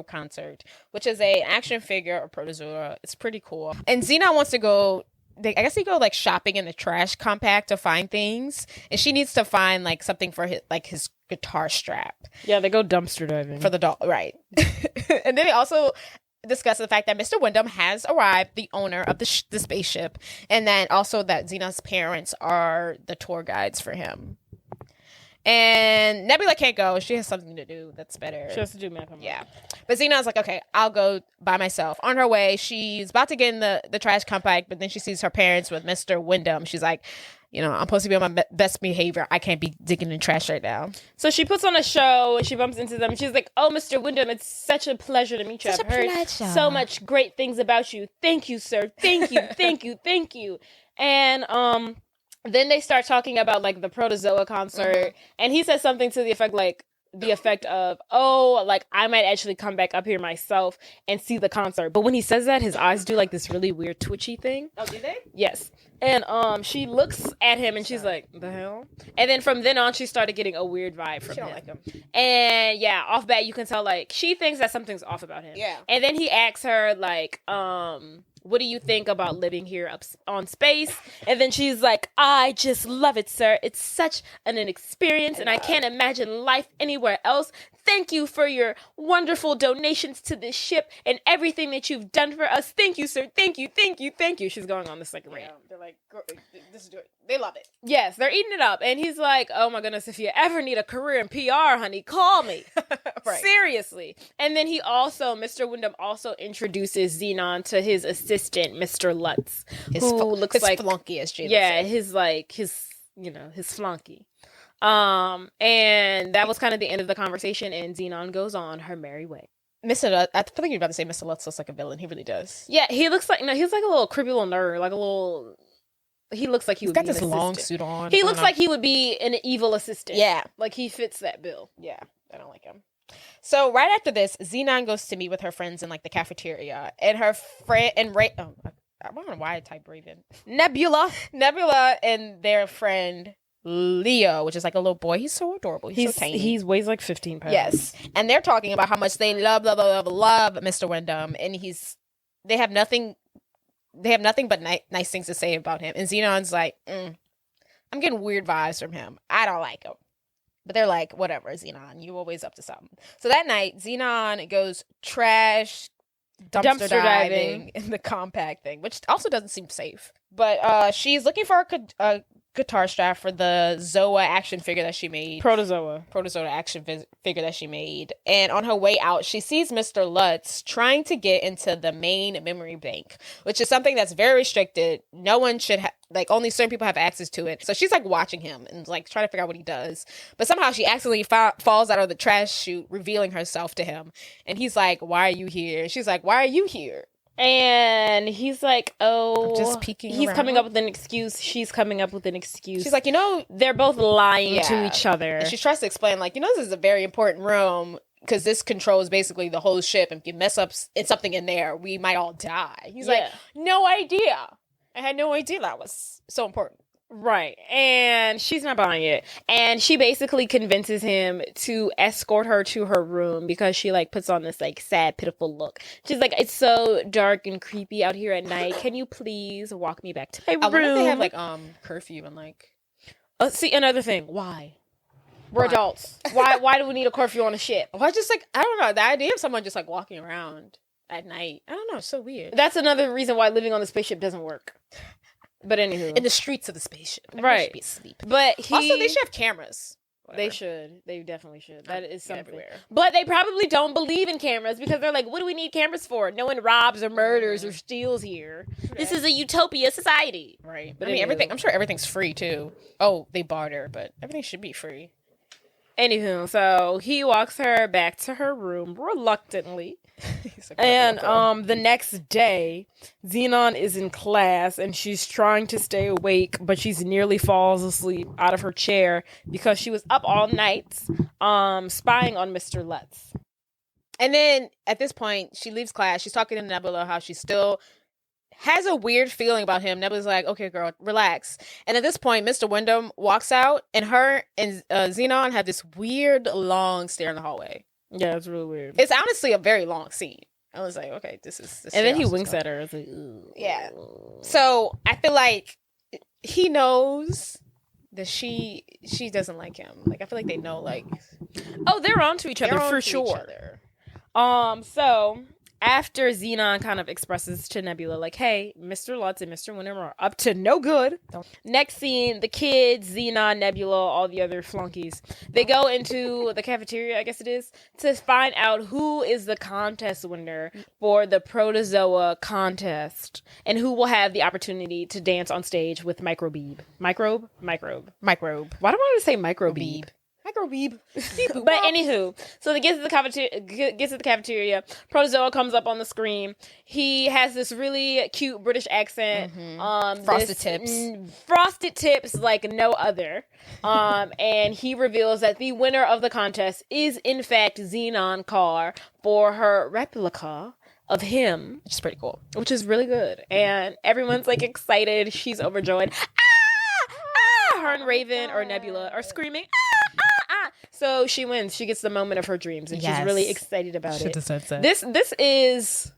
concert, which is a action figure or protozoa. It's pretty cool. And Zenon wants to go, I guess they go like shopping in the trash compact to find things, and she needs to find like something for his guitar strap. Yeah, they go dumpster diving for the dog, right? And then they also discuss the fact that Mr. Wyndham has arrived, the owner of the spaceship, and then also that Xenon's parents are the tour guides for him. And Nebula can't go. She has something to do that's better. She has to do math. Yeah. But Xenon's like, okay, I'll go by myself. On her way, she's about to get in the trash compact, but then she sees her parents with Mr. Wyndham. She's like, you know, I'm supposed to be on my best behavior. I can't be digging in trash right now. So she puts on a show and she bumps into them. She's like, oh, Mr. Wyndham, it's such a pleasure to meet you. I've heard so much great things about you. Thank you, sir. Thank you. Thank you. Thank you. And then they start talking about like the Protozoa concert, and he says something to the effect like, the effect of, oh, like, I might actually come back up here myself and see the concert. But when he says that, his eyes do, like, this really weird twitchy thing. Oh, do they? Yes. And she looks at him and she's like, the hell? And then from then on, she started getting a weird vibe from him. She don't like him. And yeah, off bat, you can tell, like, she thinks that something's off about him. Yeah. And then he asks her, like, what do you think about living here up on space? And then she's like, I just love it, sir. It's such an experience, and I can't imagine life anywhere else. Thank you for your wonderful donations to this ship and everything that you've done for us. Thank you, sir. Thank you, thank you, thank you. She's going on this, like, rant. Yeah, they're like, this is good. They love it. Yes, they're eating it up. And he's like, oh my goodness, if you ever need a career in PR, honey, call me. Right. Seriously. And then Mr. Wyndham also introduces Zenon to his assistant, Mr. Lutz, who looks his like flunky, as Jay yeah, said. his flunky. And that was kind of the end of the conversation, and Zenon goes on her merry way. Mr. Lutz, I feel like you're about to say Mr. Lutz looks like a villain. He really does. Yeah, he's like a little creepy little nerd, like a little. He looks like he would be an assistant. He's got this long suit on. He looks like he would be an evil assistant. Yeah, like he fits that bill. Yeah, I don't like him. So right after this, Zenon goes to meet with her friends in like the cafeteria, and her friend and I don't know why I typed Raven. Nebula, and their friend Leo, which is like a little boy. He's so adorable. He's so tiny. He weighs like 15 pounds. Yes, and they're talking about how much they love Mr. Wyndham, and they have nothing but nice things to say about him. And Zenon's like, I'm getting weird vibes from him. I don't like him. But they're like, whatever, Zenon, you always up to something. So that night, Zenon goes trash dumpster diving in the compact thing, which also doesn't seem safe. But she's looking for a guitar strap for the Zoa action figure that she made. Protozoa action figure that she made. And on her way out, she sees Mr. Lutz trying to get into the main memory bank, which is something that's very restricted. No one should have, like, only certain people have access to it. So she's like watching him and like trying to figure out what he does. But somehow she accidentally falls out of the trash chute, revealing herself to him. And he's like, why are you here? She's like, why are you here? And he's like, oh, I'm just peeking he's around. coming up with an excuse. She's coming up with an excuse. She's like, they're both lying to each other. And she tries to explain, like, this is a very important room because this controls basically the whole ship. If you mess up something in there, we might all die. He's like, no idea. I had no idea that was so important. Right. And she's not buying it. And she basically convinces him to escort her to her room because she like puts on this like sad, pitiful look. She's like, it's so dark and creepy out here at night. Can you please walk me back to my room? I wonder if they have like curfew and like see, another thing. Why? We're adults. Why do we need a curfew on a ship? Well, just like, I don't know, the idea of someone just like walking around at night. I don't know, it's so weird. That's another reason why living on the spaceship doesn't work. But anywho, in the streets of the spaceship, right? Should be asleep. But also, they should have cameras. Whatever. They should. They definitely should. That is something. Everywhere. But they probably don't believe in cameras because they're like, what do we need cameras for? No one robs or murders or steals here. Okay. This is a utopia society, right? But I mean, everything. I'm sure everything's free too. Oh, they barter, but everything should be free. Anywho, so he walks her back to her room reluctantly. Like, and the next day, Zenon is in class and she's trying to stay awake, but she's nearly falls asleep out of her chair because she was up all night spying on Mr. Lutz. And then at this point, she leaves class. She's talking to Nebula how she still has a weird feeling about him. Nebula's like, okay, girl, relax. And at this point, Mr. Wyndham walks out and her and Zenon have this weird long stare in the hallway. Yeah, it's really weird. It's honestly a very long scene. I was like, okay, this is... And then he winks at her. It's like, ooh. Yeah. So I feel like he knows that she doesn't like him. Like, I feel like they know, like... Oh, they're onto each other for sure. So... After Zenon kind of expresses to Nebula, like, hey, Mr. Lutz and Mr. Wyndham are up to no good. Next scene, the kids, Zenon, Nebula, all the other flunkies, they go into the cafeteria, I guess it is, to find out who is the contest winner for the Protozoa contest and who will have the opportunity to dance on stage with Microbe. Microbe? Microbe. Why do I want to say Microbe? Microweeb. But anywho, so they gets to the cafeteria. Protozoa comes up on the screen. He has this really cute British accent. Frosted tips. Frosted tips like no other. And he reveals that the winner of the contest is in fact Zenon Kar for her replica of him, which is pretty cool. Which is really good. And everyone's like excited. She's overjoyed. Her and Raven or Nebula are screaming. So she wins. She gets the moment of her dreams, and she's really excited about it. This is,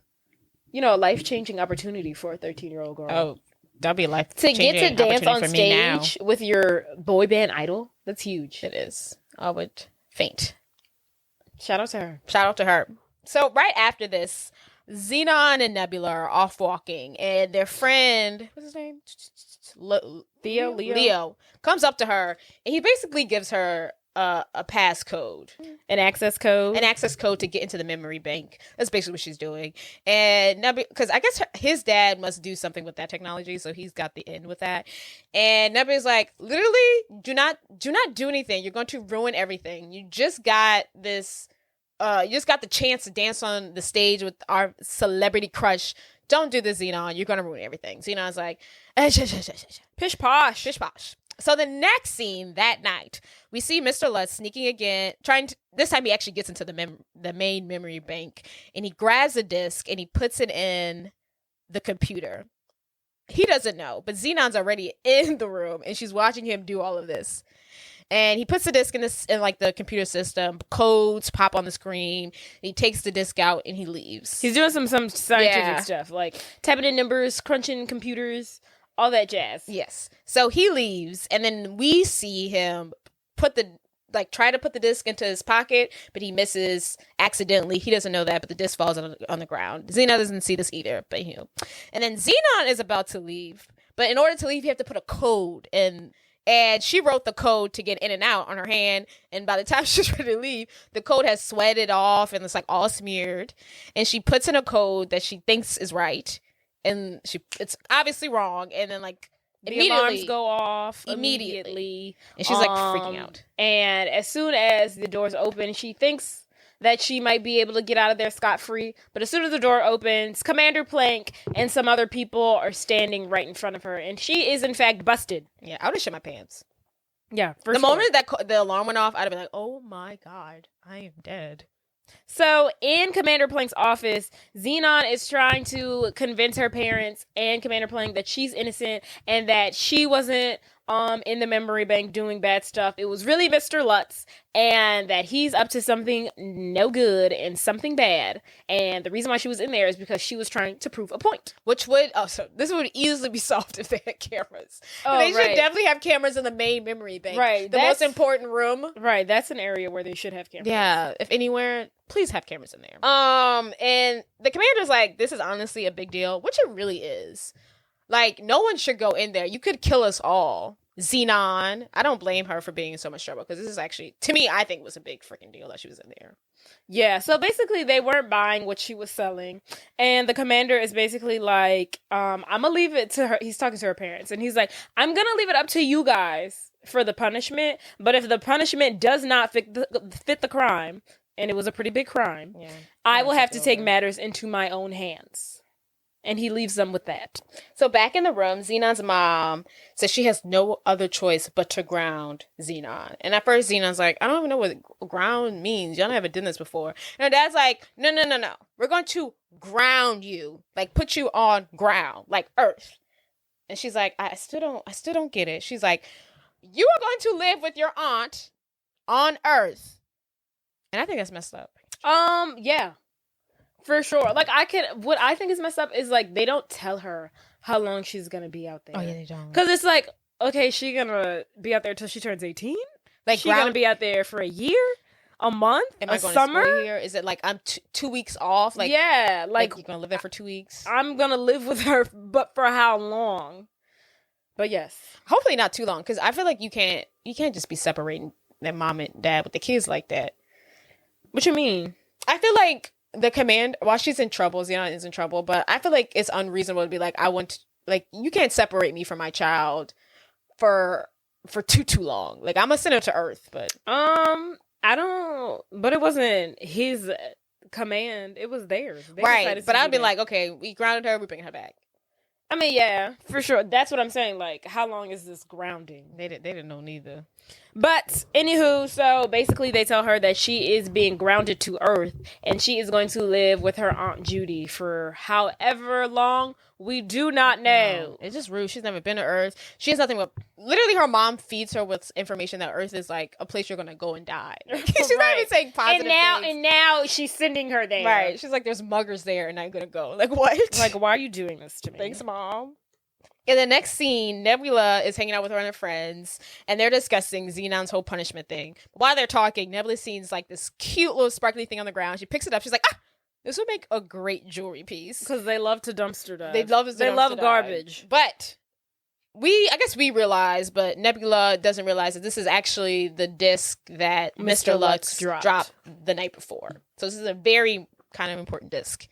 a life-changing opportunity for a 13-year-old girl. Oh, that'll be a life to get to dance on stage with your boy band idol. That's huge. It is. I would faint. Shout out to her. Shout out to her. So right after this, Zenon and Nebula are off walking, and their friend, what's his name? Leo comes up to her, and he basically gives her a passcode, an access code to get into the memory bank. That's basically what she's doing. And Nebula, because I guess his dad must do something with that technology, so he's got the end with that. And Nebula's like, literally, do not do anything. You're going to ruin everything. You just got this. You just got the chance to dance on the stage with our celebrity crush. Don't do this, Zenon. You're going to ruin everything. Zenon's like, pish posh. Pish posh. So the next scene that night, we see Mr. Lutz sneaking again, this time he actually gets into the main memory bank, and he grabs a disc and he puts it in the computer. He doesn't know, but Zenon's already in the room, and she's watching him do all of this. And he puts the disc in the computer system. Codes pop on the screen. He takes the disc out and he leaves. He's doing some scientific stuff, like tapping in numbers, crunching computers, all that jazz. Yes. So he leaves, and then we see him try to put the disc into his pocket, but he misses accidentally. He doesn't know that, but the disc falls on the ground. Zenon doesn't see this either, but and then Zenon is about to leave, but in order to leave, you have to put a code in. And she wrote the code to get in and out on her hand. And by the time she's ready to leave, the code has sweated off and it's like all smeared. And she puts in a code that she thinks is right. And it's obviously wrong. And then the alarms go off immediately. And she's freaking out. And as soon as the doors open, she thinks that she might be able to get out of there scot-free. But as soon as the door opens, Commander Plank and some other people are standing right in front of her. And she is, in fact, busted. Yeah, I would have shit my pants. Yeah. The moment that the alarm went off, I'd have been like, oh my God, I am dead. So in Commander Plank's office, Zenon is trying to convince her parents and Commander Plank that she's innocent and that she wasn't in the memory bank doing bad stuff. It was really Mr. Lutz, and that he's up to something no good and something bad. And the reason why she was in there is because she was trying to prove a point. So this would easily be solved if they had cameras. They should definitely have cameras in the main memory bank. Right. The most important room. Right. That's an area where they should have cameras. Yeah. If anywhere, please have cameras in there. And the commander's like, this is honestly a big deal, which it really is. No one should go in there. You could kill us all. Zenon, I don't blame her for being in so much trouble, because this is actually, to me, I think it was a big freaking deal that she was in there. Yeah, so basically they weren't buying what she was selling. And the commander is basically like, I'm going to leave it to her. He's talking to her parents. And he's like, I'm going to leave it up to you guys for the punishment. But if the punishment does not fit the crime, and it was a pretty big crime, I will have to take matters into my own hands. And he leaves them with that. So back in the room, Zenon's mom says she has no other choice but to ground Zenon. And at first, Zenon's like, I don't even know what ground means. Y'all never did this before. And her dad's like, no. We're going to ground you. Put you on ground, like earth. And she's like, I still don't get it. She's like, you are going to live with your aunt on earth. And I think that's messed up. Yeah. For sure. What I think is messed up is they don't tell her how long she's gonna be out there. Oh yeah, they don't. Because it's okay, she's gonna be out there till she turns 18. She's gonna be out there for a year, a month, a summer. To school here? Is it I'm 2 weeks off? Yeah, you're gonna live there for 2 weeks. I'm gonna live with her, but for how long? But yes, hopefully not too long. Because I feel like you can't just be separating their mom and dad with the kids like that. What you mean? I feel like the while she's in trouble, Zenon is in trouble, but I feel like it's unreasonable to be I want to, you can't separate me from my child for for too long. Like, I'm gonna send her to Earth, but I don't. But it wasn't his command. It was theirs. They right. But I'd be that. like, okay, we grounded her. We bring her back. I mean, yeah, for sure. That's what I'm saying. Like, how long is this grounding? They didn't know neither. But anywho, so basically they tell her that she is being grounded to Earth and she is going to live with her Aunt Judy for however long. We do not know. It's just rude. She's never been to Earth. She has nothing but literally her mom feeds her with information that Earth is like a place you're gonna go and die. She's not even saying positive things. And now she's sending her there. Right. She's like, there's muggers there and I'm gonna go. Like, what? Like, why are you doing this to me? Thanks, Mom. In the next scene, Nebula is hanging out with her and her friends, and they're discussing Zenon's whole punishment thing. While they're talking, Nebula sees like this cute little sparkly thing on the ground. She picks it up. She's like, this would make a great jewelry piece. Because they love to dumpster dive. They love garbage. But I guess we realize, but Nebula doesn't realize that this is actually the disc that Mr. Lux dropped the night before. So this is a very kind of important disc.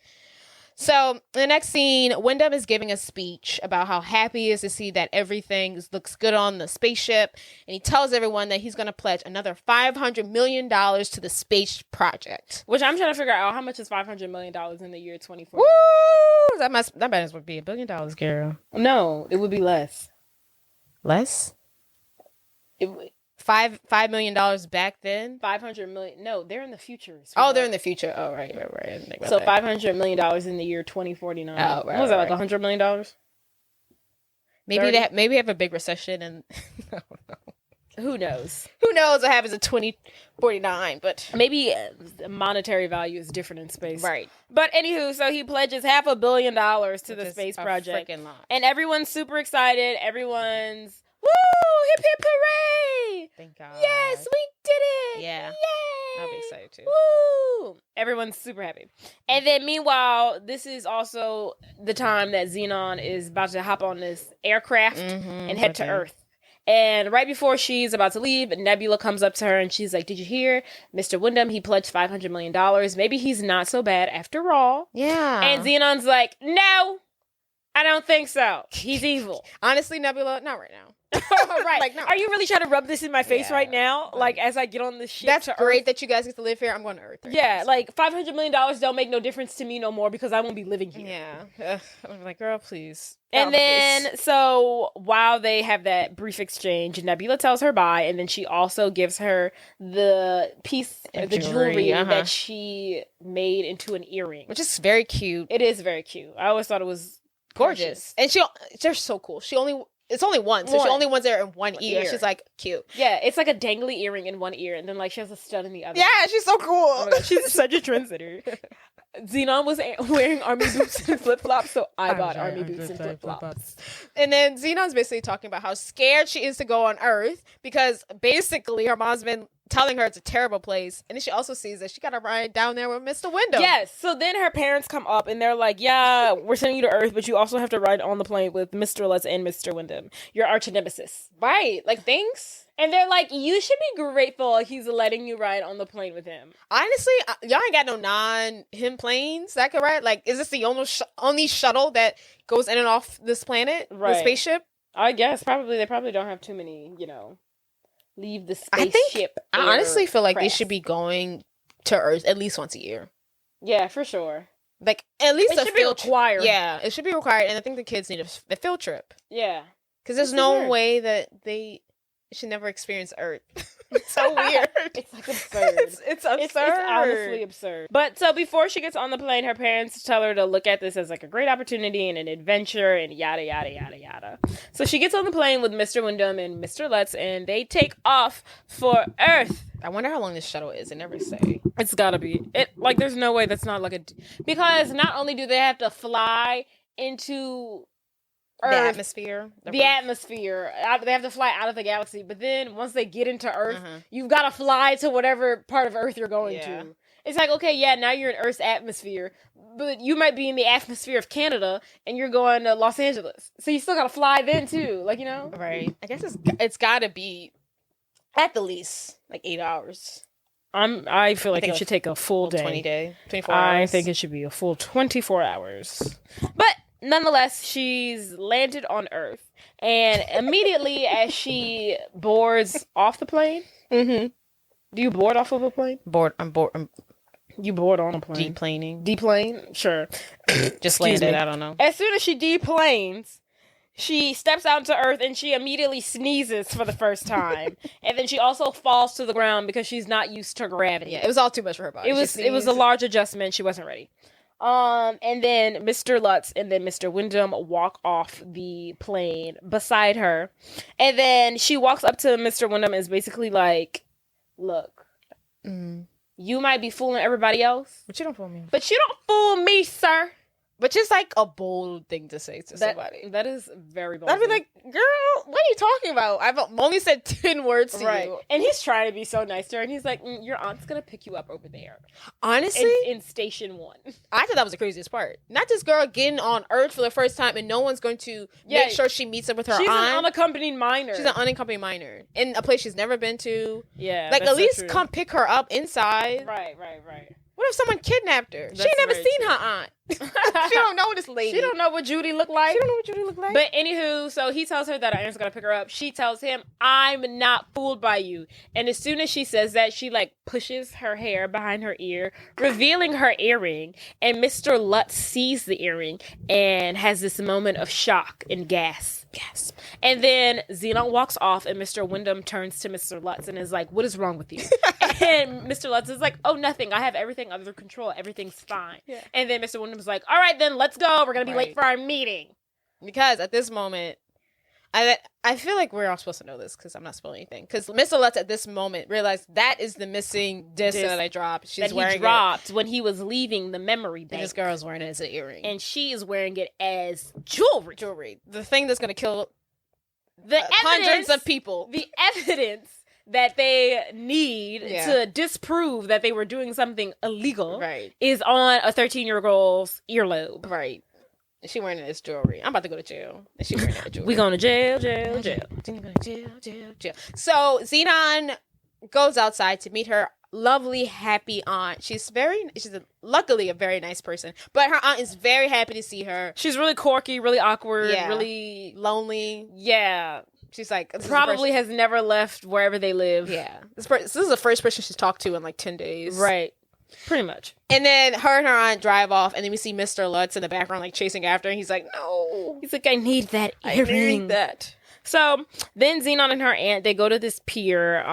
So, in the next scene, Wyndham is giving a speech about how happy he is to see that everything looks good on the spaceship. And he tells everyone that he's going to pledge another $500 million to the space project. Which I'm trying to figure out how much is $500 million in the year 2040. Woo! That might as well be $1 billion, girl. No, it would be less. Less? $5 million back then? 500 million. No, they're in the future. Oh, they're in the future. Oh, right. So $500 million in the year 2049. Oh, right. What was that, like $100 million? Maybe they have a big recession and I don't know. Who knows? Who knows what happens in 2049, but maybe monetary value is different in space. Right. But anywho, so he pledges $500 million to the space project. Lot. And everyone's super excited. Everyone's woo! Hip hip hooray! Thank God. Yes, we did it! Yeah. Yay! I'll be excited too. Woo! Everyone's super happy. And then meanwhile, this is also the time that Zenon is about to hop on this aircraft and head to Earth. And right before she's about to leave, Nebula comes up to her and she's like, did you hear? Mr. Wyndham, he pledged $500 million. Maybe he's not so bad after all. Yeah. And Zenon's like, no, I don't think so. He's evil. Honestly, Nebula, not right now. Right. Like, no. Are you really trying to rub this in my face right now? Like, as I get on this ship That's great that you guys get to live here. I'm going to Earth. Yeah, like $500 million don't make no difference to me no more because I won't be living here. Yeah. I'm like, girl, please. And then, so while they have that brief exchange, Nebula tells her bye, and then she also gives her the piece of the jewelry that she made into an earring. Which is very cute. It is very cute. I always thought it was gorgeous. And they're so cool. It's only one, so she only wants there in one ear. She's like, cute. Yeah, it's like a dangly earring in one ear, and then like she has a stud in the other. Yeah, she's so cool. Oh my God, she's such a trendsetter. Zenon was wearing army boots and flip-flops, so I bought army boots and flip-flops. And then Zenon's basically talking about how scared she is to go on Earth because basically her mom's been telling her it's a terrible place. And then she also sees that she got to ride down there with Mr. Wyndham. Yes. So then her parents come up and they're like, yeah, we're sending you to Earth, but you also have to ride on the plane with Mr. Lutz and Mr. Wyndham, your arch nemesis. Right. Like, thanks. And they're like, you should be grateful he's letting you ride on the plane with him. Honestly, y'all ain't got no non-him planes that could ride. Like, is this the only shuttle that goes in and off this planet? Right. The spaceship? I guess. Probably. They probably don't have too many, leave the spaceship. I honestly feel like they should be going to Earth at least once a year. Yeah, for sure. Like, at least it should be required. Yeah, it should be required. And I think the kids need a field trip. Yeah. Because there's no way that they should never experience Earth. It's so weird. It's like absurd. It's absurd. It's honestly absurd. But so before she gets on the plane, her parents tell her to look at this as like a great opportunity and an adventure and yada, yada, yada, yada. So she gets on the plane with Mr. Wyndham and Mr. Lutz and they take off for Earth. I wonder how long this shuttle is. They never say. It's gotta be. There's no way that's not like because not only do they have to fly into Earth, the atmosphere. They have to fly out of the galaxy, but then once they get into Earth, you've got to fly to whatever part of Earth you're going to. It's like, okay, yeah, now you're in Earth's atmosphere, but you might be in the atmosphere of Canada, and you're going to Los Angeles. So you still got to fly then, too, Right. I guess it's got to be at the least, 8 hours. I feel like it should take a full day. 24 hours. I think it should be a full 24 hours. But nonetheless, she's landed on Earth. And immediately as she boards off the plane, Mm-hmm. do you board off of a plane? I'm bored. I'm You board on a plane. deplaning. Deplane? Sure. Just Excuse landed. me. I don't know. As soon as she deplanes, she steps out into Earth and she immediately sneezes for the first time. And then she also falls to the ground because she's not used to gravity. Yeah, it was all too much for her body. It was a large adjustment. She wasn't ready. And then Mr. Lutz and then Mr. Wyndham walk off the plane beside her. And then she walks up to Mr. Wyndham and is basically like, look, you might be fooling everybody else, But you don't fool me. but you don't fool me, sir. But just like a bold thing to say to somebody. That is very bold. I'd be like, girl, what are you talking about? I've only said 10 words to you. And he's trying to be so nice to her, and he's like, your aunt's gonna pick you up over there. Honestly, in Station 1. I thought that was the craziest part. Not this girl getting on Earth for the first time and no one's going to make sure she meets up with her She's aunt. an unaccompanied minor. She's an unaccompanied minor in a place she's never been to. Yeah. Like, that's at least so true. come pick her up inside. Right. What if someone kidnapped her? That's She ain't never very seen true. her aunt. She don't know this lady. She don't know what Judy looked like. She don't know what Judy looked like. But anywho, so he tells her that her aunt's gonna pick her up. She tells him, I'm not fooled by you. And as soon as she says that, she like pushes her hair behind her ear, revealing her earring. And Mr. Lutz sees the earring and has this moment of shock and gasp. And then Zenon walks off and Mr. Wyndham turns to Mr. Lutz and is like, what is wrong with you? And Mr. Lutz is like, oh, nothing. I have everything under control. Everything's fine. Yeah. And then Mr. Wyndham's like, all right, then let's go. We're going to be late for our meeting. Because at this moment, I feel like we're all supposed to know this because I'm not spoiling anything. Because Mr. Lutz at this moment realized that is the missing disc that I dropped. She's that wearing he dropped when he was leaving the memory bank. And this girl's wearing it as an earring. And she is wearing it as jewelry. The thing that's going to kill The hundreds of people. The evidence that they need Yeah. to disprove that they were doing something illegal Right. is on a 13-year-old's earlobe. Right. And she wearing it as jewelry. I'm about to go to jail. And she wearing it as jewelry. We going to jail. Jail. So Zenon goes outside to meet her lovely, happy aunt. She's luckily a very nice person, but her aunt is very happy to see her. She's really quirky, really awkward, Yeah. really Lonely. yeah. She's like Probably has never left wherever they live. Yeah. This is the first person she's talked to in like 10 days. Right. Pretty much. And then her and her aunt drive off, and then we see Mr. Lutz in the background like chasing after, and he's like, no. He's like, I need that I earring. need that. So then Zenon and her aunt, they go to this pier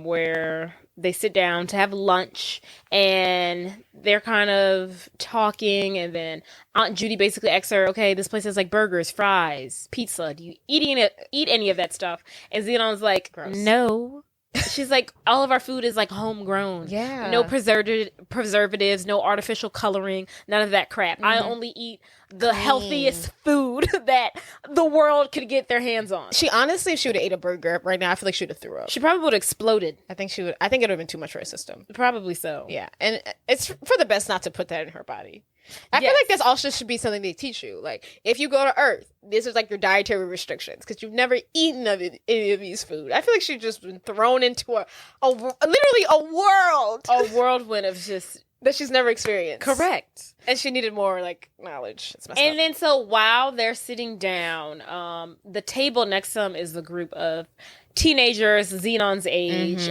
where they sit down to have lunch, and they're kind of talking, and then Aunt Judy basically asks her, okay, this place has like burgers, fries, pizza. Do you eat any of that stuff? And Zenon's like, Gross. no. She's like, all of our food is like homegrown. Yeah. No preservatives, no artificial coloring, none of that crap. I only eat the healthiest food that the world could get their hands on. She honestly, if she would have ate a burger right now, I feel like she would have threw up. She probably would have exploded. I think it would have been too much for her system. Probably so. Yeah. And it's for the best not to put that in her body. I feel Yes. like this also should be something they teach you. Like, if you go to Earth, this is like your dietary restrictions because you've never eaten any of these food. I feel like she's just been thrown into literally a world. A whirlwind of just That she's never experienced. correct. And she needed more, like, knowledge. It's messed And up. then so while they're sitting down, the table next to them is a group of teenagers, Zenon's age.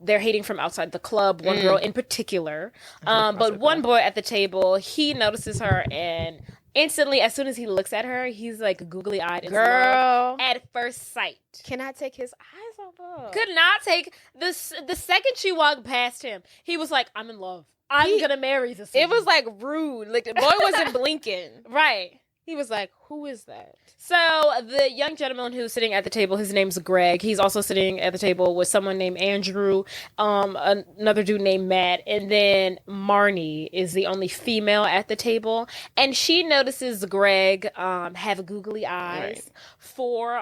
They're hating from outside the club. One girl in particular. But one boy at the table, he notices her and instantly, as soon as he looks at her, he's like googly eyed and Girl. at first sight. Cannot take his eyes off her. Could not take this. The second she walked past him, he was like, I'm in love. I'm gonna marry this It woman." was, like, rude. Like, the boy wasn't blinking. right. He was like, who is that? So the young gentleman who's sitting at the table, his name's Greg. He's also sitting at the table with someone named Andrew, another dude named Matt, and then Marnie is the only female at the table. And she notices Greg have googly eyes for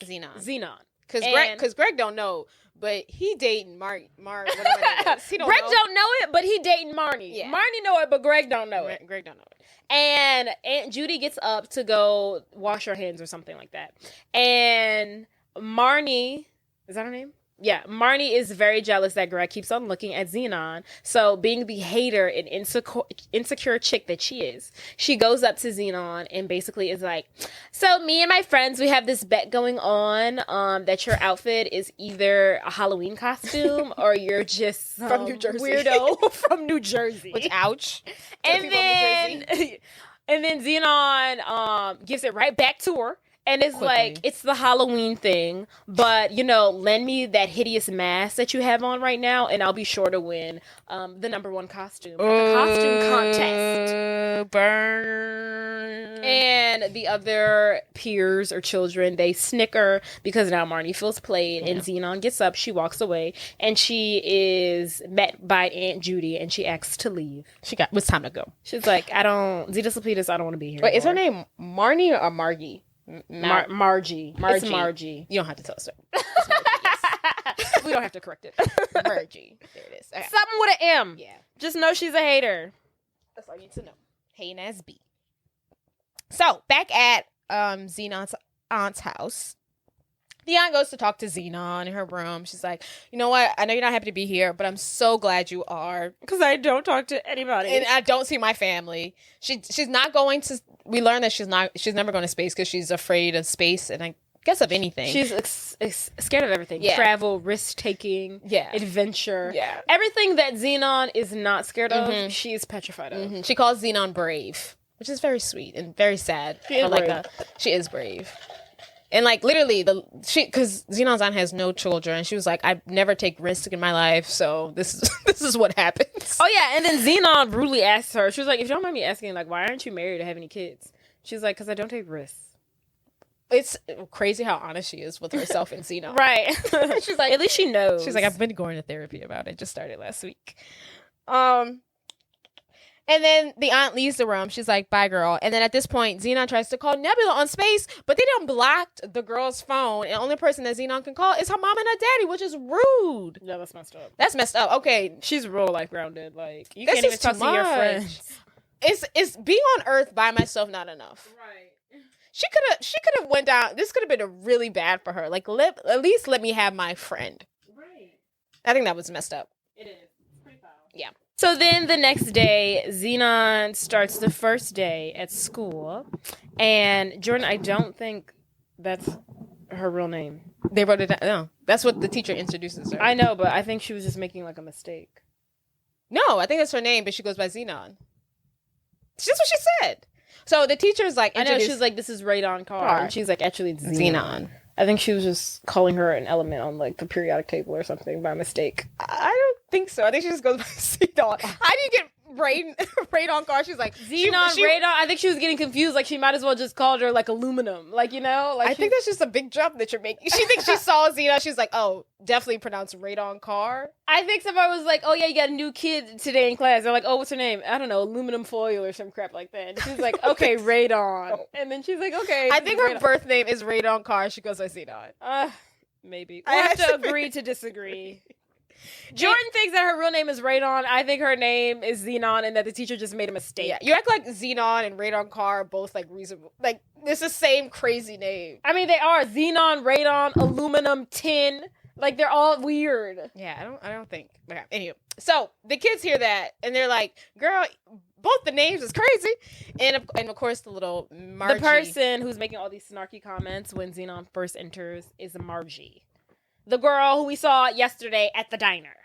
Zenon. Because Greg don't know, but he dating Mark, whatever it is. He don't Greg know. don't know it, but he dating Marnie. Yeah. Marnie know it, but Greg don't know it. Greg don't know it. And Aunt Judy gets up to go wash her hands or something like that. And Marnie, is that her name? Yeah, Marnie is very jealous that Greg keeps on looking at Zenon. So, being the hater and insecure chick that she is, she goes up to Zenon and basically is like, so me and my friends, we have this bet going on that your outfit is either a Halloween costume or you're just From New Jersey. weirdo from New Jersey. Which, ouch. And then Zenon gives it right back to her. And it's like, it's the Halloween thing, but, lend me that hideous mask that you have on right now, and I'll be sure to win the #1 costume at the costume contest. Burn. And the other peers or children, they snicker because now Marnie feels played, and Zenon gets up, she walks away, and she is met by Aunt Judy, and she asks to leave. It's time to go. She's like, Cetus-Lupeedus, I don't want to be here Wait, anymore. is her name Marnie or Margie? Margie. It's Margie. You don't have to tell us. It's Margie, yes. We don't have to correct it. Margie. There it is. Okay. Something with an M. Yeah. Just know she's a hater. That's all you need to know. Hating as B. So, back at Zenon's aunt's house, the aunt goes to talk to Zenon in her room. She's like, you know what? I know you're not happy to be here, but I'm so glad you are. Because I don't talk to anybody. And I don't see my family. She's not going to... We learned that she's never going to space because she's afraid of space and I guess of anything. She's scared of everything. Yeah. Travel, risk-taking, adventure. Yeah. Everything that Zenon is not scared of, she's petrified of. Mm-hmm. She calls Zenon brave, which is very sweet and very sad. She is brave. She is brave. And like literally because Zenon's aunt has no children. She was like, I never take risks in my life, so this is what happens. Oh yeah, and then Zenon brutally asks her. She was like, if you don't mind me asking, like, why aren't you married or have any kids? She's like, because I don't take risks. It's crazy how honest she is with herself and Zenon. Right. She's like, at least she knows. She's like, I've been going to therapy about it. Just started last week. And then the aunt leaves the room. She's like, bye, girl. And then at this point, Zenon tries to call Nebula on space, but they done blocked the girl's phone. And the only person that Zenon can call is her mom and her daddy, which is rude. Yeah, that's messed up. That's messed up. Okay. She's real life grounded. Like, you This can't even is talk too to your much. friends. It's being on Earth by myself not enough. Right. She could have went down. This could have been really bad for her. Like, at least let me have my friend. Right. I think that was messed up. It is. It's pretty foul. Yeah. So then the next day, Zenon starts the first day at school. And Jordan, I don't think that's her real name. They wrote it down. No, that's what the teacher introduces her. I know, but I think she was just making like a mistake. No, I think that's her name, but she goes by Zenon. That's what she said. So the teacher's like, I know, she's like, this is Zenon Kar. And she's like, actually, it's Zenon. I think she was just calling her an element on like the periodic table or something by mistake. I don't think so. I think she just goes by Zenon. How do you get radon Kar? She's like, Zenon, radon. I think she was getting confused. Like, she might as well just called her like aluminum. Like, Like, I think that's just a big jump that you're making. She thinks she saw Zenon. She's like, oh, definitely pronounced radon Kar. I think somebody was like, oh yeah, you got a new kid today in class. They're like, oh, what's her name? I don't know, aluminum foil or some crap like that. And she's like, okay, radon. And then she's like, okay. I think her birth name is radon Kar. She goes by Zenon. Maybe. We'll have to agree to disagree. Jordan thinks that her real name is Radon. I think her name is Zenon and that the teacher just made a mistake. Yeah, you act like Zenon and Radon Kar are both like reasonable. Like, it's the same crazy name. I mean, they are. Zenon, Radon, aluminum, tin. Like, they're all weird. Yeah, I don't think. Okay, anyway, so the kids hear that and they're like, girl, both the names is crazy. And of course, the little Margie. The person who's making all these snarky comments when Zenon first enters is Margie. The girl who we saw yesterday at the diner.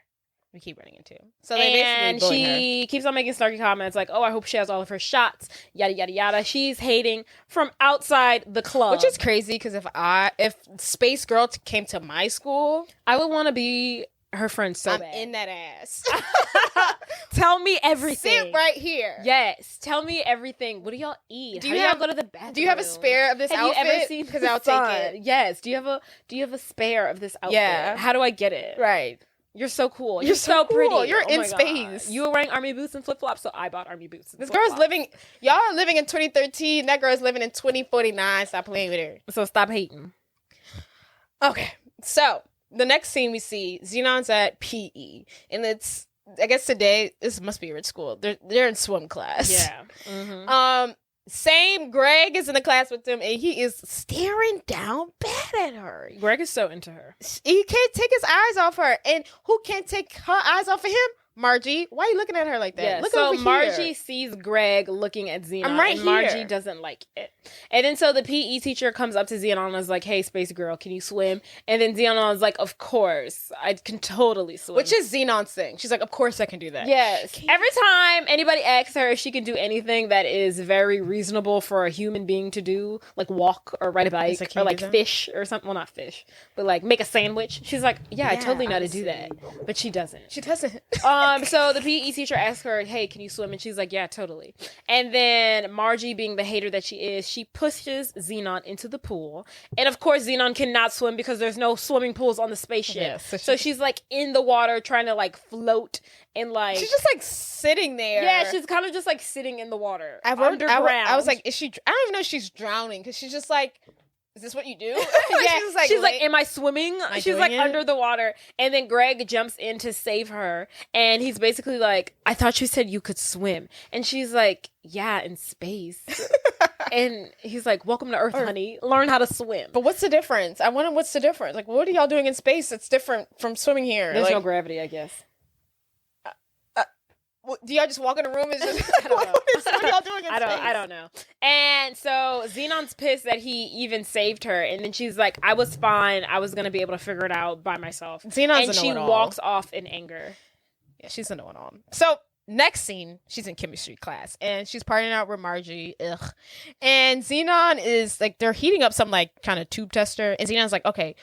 We keep running into. So they basically she keeps on making snarky comments like, oh, I hope she has all of her shots, yada, yada, yada. She's hating from outside the club. Which is crazy because if Space Girl came to my school, I would want to be her friend so bad. I'm in that ass. Tell me everything. Sit right here. Yes. Tell me everything. What do y'all eat? How do y'all go to the bathroom? Do you have a spare of this outfit? Have you ever seen? Because I'll take it. Yes. Do you have a spare of this outfit? Yeah. How do I get it? Right. You're so cool. You're so pretty. Cool. You're in my space. God. You were wearing army boots and flip-flops, so I bought army boots and This flip-flops. girl's living... Y'all are living in 2013. That girl's living in 2049. Stop playing with her. So stop hating. Okay. So, the next scene we see, Zenon's at PE. And it's... I guess today, this must be a rich school. They're in swim class. Yeah. Mm-hmm. Same. Greg is in the class with them, and he is staring down bad at her. Greg is so into her. He can't take his eyes off her. And who can't take her eyes off of him? Margie. Why are you looking at her like that? Yeah, Look so over Margie here. sees Greg looking at Zenon, I'm right and Margie here. doesn't like it. And then so the PE teacher comes up to Zenon and is like, hey, space girl, can you swim? And then Zenon is like, of course, I can totally swim. Which is Zenon's thing. She's like, of course I can do that. Yes. Every time anybody asks her if she can do anything that is very reasonable for a human being to do, like walk or ride a bike like, or like fish or something, well, not fish, but like make a sandwich, she's like, yeah, I totally know how to do that. But she doesn't. She doesn't. So the PE teacher asks her, hey, can you swim? And she's like, yeah, totally. And then Margie, being the hater that she is, she pushes Zenon into the pool. And of course, Zenon cannot swim because there's no swimming pools on the spaceship. Yeah, so she's like in the water trying to like float and like... She's just like sitting there. Yeah, she's kind of just like sitting in the water. Underground. I was like, is she... I don't even know if she's drowning because she's just like... Is this what you do? Yeah, she's like, am I swimming? She's like under the water. And then Greg jumps in to save her. And he's basically like, I thought you said you could swim. And she's like, yeah, in space. And he's like, welcome to Earth, honey. Learn how to swim. But what's the difference? I wonder what's the difference. Like, what are y'all doing in space that's different from swimming here? There's like, no gravity, I guess. Do y'all just walk in the room and just... I don't know. What are y'all doing in space? I don't know. And so Xenon's pissed that he even saved her. And then she's like, I was fine. I was going to be able to figure it out by myself. Xenon's and she walks off in anger. Yeah, she's a know-it-all. So next scene, she's in chemistry class. And she's partying out with Margie. Ugh. And Zenon is like, they're heating up some like kind of tube tester. And Xenon's like, okay...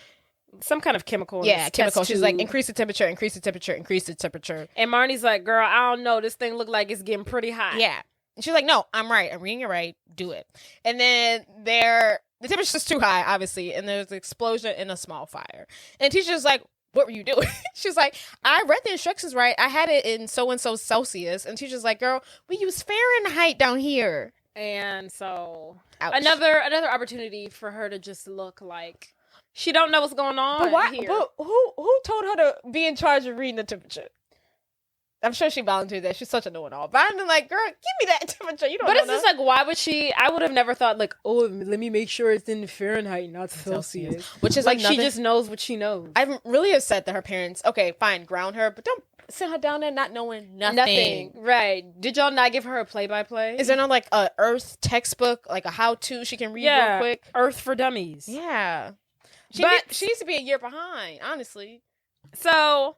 Some kind of chemical. Yeah, chemical. She's like, increase the temperature, increase the temperature, increase the temperature. And Marnie's like, girl, I don't know. This thing look like it's getting pretty hot. Yeah. And she's like, no, I'm right. I'm reading it right. Do it. And then the temperature's too high, obviously. And there's an explosion in a small fire. And the teacher's like, what were you doing? She's like, I read the instructions right. I had it in so-and-so Celsius. And the teacher's like, girl, we use Fahrenheit down here. And so Ouch. another opportunity for her to just look like... She don't know what's going on. But why? Here. But who told her to be in charge of reading the temperature? I'm sure she volunteered that. She's such a know-it-all. But I'm like, girl, give me that temperature. You don't know. But it's just like, why would she? I would have never thought like, oh, let me make sure it's in Fahrenheit, not Celsius. Which is like she just knows what she knows. I'm really upset that her parents, okay, fine, ground her, but don't send her down there not knowing nothing. Right. Did y'all not give her a play-by-play? Is there no like a Earth textbook, like a how-to she can read real quick? Earth for Dummies. Yeah. She needs to be a year behind, honestly. So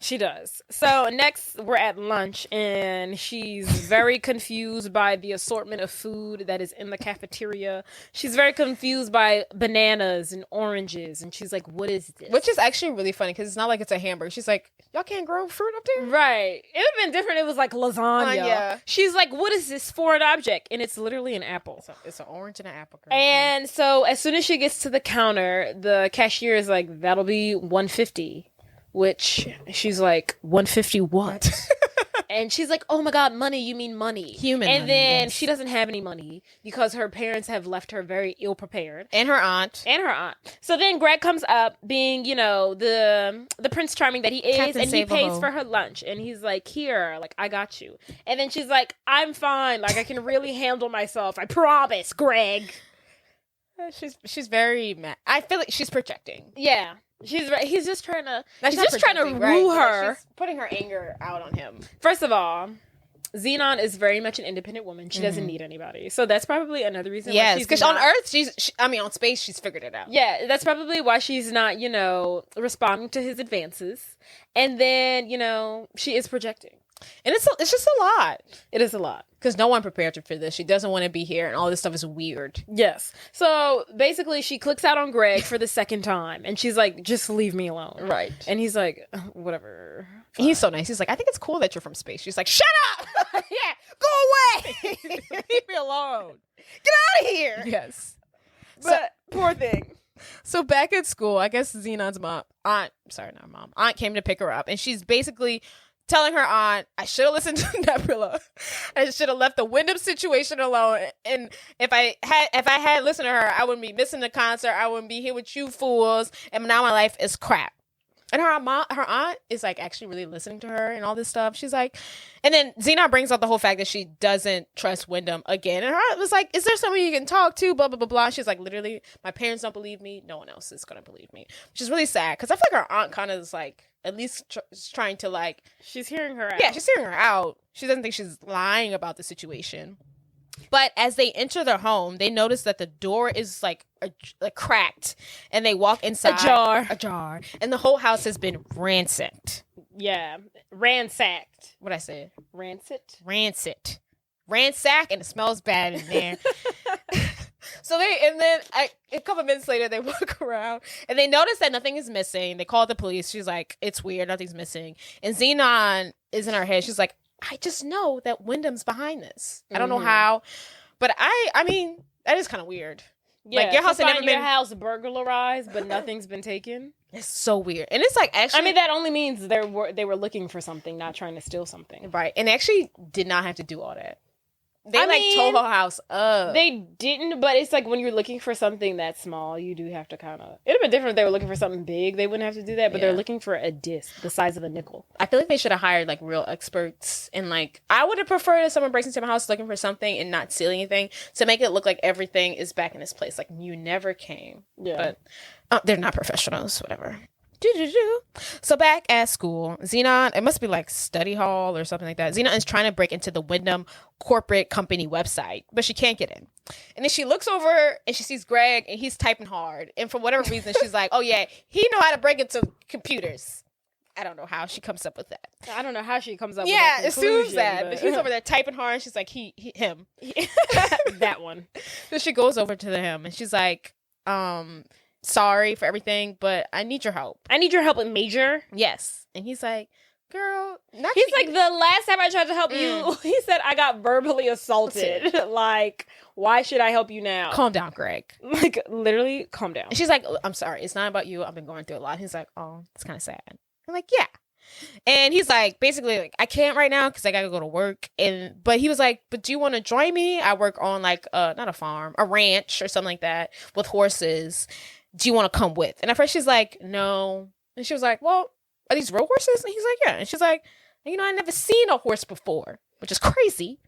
she does. So next we're at lunch and she's very confused by the assortment of food that is in the cafeteria. She's very confused by bananas and oranges and she's like, what is this? Which is actually really funny because it's not like it's a hamburger. She's like, y'all can't grow fruit up there? Right. It would have been different. It was like lasagna. Yeah. She's like, what is this foreign object? And it's literally an apple. It's an orange and an apple. Girl. And so as soon as she gets to the counter, the cashier is like, that'll be $150. Which she's like, 150 what? And she's like, oh my God, money, you mean money. Human and money, then yes. she doesn't have any money because her parents have left her very ill prepared. And her aunt. So then Greg comes up being, you know, the Prince Charming that he is, Captain and he pays Save-A-Ho. for her lunch. And he's like, here, like, I got you. And then she's like, I'm fine. Like, I can really handle myself. I promise, Greg. She's very mad. I feel like she's projecting. Yeah. He's just trying to He's just trying to woo her. She's putting her anger out on him. First of all, Zenon is very much an independent woman. She doesn't need anybody. So that's probably another reason why she's because on Earth, on space, she's figured it out. Yeah, that's probably why she's not, you know, responding to his advances. And then, you know, she is projecting. And it's just a lot. It is a lot. Because no one prepared her for this. She doesn't want to be here, and all this stuff is weird. Yes. So basically, she clicks out on Greg for the second time, and she's like, just leave me alone. Right. And he's like, whatever. Fine. He's so nice. He's like, I think it's cool that you're from space. She's like, shut up! Yeah, go away! Leave me alone. Get out of here! Yes. But poor thing. So back at school, I guess Zenon's aunt came to pick her up, and she's basically telling her aunt, I should have listened to Nebula. I should have left the Wyndham situation alone. And if I had listened to her, I wouldn't be missing the concert. I wouldn't be here with you fools. And now my life is crap. And her aunt is like actually really listening to her and all this stuff. She's like, and then Zenon brings up the whole fact that she doesn't trust Wyndham again. And her aunt was like, is there someone you can talk to? Blah, blah, blah, blah. She's like, literally, my parents don't believe me. No one else is going to believe me. Which is really sad because I feel like her aunt kind of is like, at least trying to like. She's hearing her out. Yeah, she's hearing her out. She doesn't think she's lying about the situation. But as they enter their home, they notice that the door is like cracked, and they walk inside. Ajar. And the whole house has been ransacked. Yeah, ransacked. What I said? Rancid. Ransack, and it smells bad in there. So a couple minutes later, they walk around and they notice that nothing is missing. They call the police. She's like, it's weird, nothing's missing. And Zenon is in her head. She's like, I just know that Wyndham's behind this. I don't know how, but I mean, that is kind of weird. Yeah, like your house had never been your house burglarized, but nothing's been taken. It's so weird, and it's like actually. I mean, that only means they were looking for something, not trying to steal something, right? And actually, did not have to do all that. They tore her house up. They didn't, but it's like when you're looking for something that small, you do have to kind of. It'd have been different if they were looking for something big. They wouldn't have to do that, but they're looking for a disc the size of a nickel. I feel like they should have hired like real experts, and like I would have preferred if someone breaks into my house looking for something and not stealing anything to make it look like everything is back in its place, like you never came. Yeah, but they're not professionals. Whatever. So back at school, Zenon, it must be like study hall or something like that. Zenon is trying to break into the Wyndham corporate company website, but she can't get in. And then she looks over and she sees Greg and he's typing hard. And for whatever reason, she's like, oh yeah, he know how to break into computers. I don't know how she comes up with that. I don't know how she comes up with that conclusion. Yeah, assumes that. But he's over there typing hard and she's like, him. That one. So she goes over to him and she's like, sorry for everything, but I need your help. I need your help with major. Yes. And he's like, girl. He's like, the last time I tried to help you, he said I got verbally assaulted. Like, why should I help you now? Calm down, Greg. Like, literally, calm down. And she's like, I'm sorry. It's not about you. I've been going through a lot. He's like, oh, it's kind of sad. I'm like, yeah. And he's like, basically, like, I can't right now because I gotta go to work. But he was like, but do you want to join me? I work on like, not a farm, a ranch or something like that with horses. Do you want to come with? And at first she's like, no. And she was like, well, are these real horses? And he's like, yeah. And she's like, I never seen a horse before, which is crazy.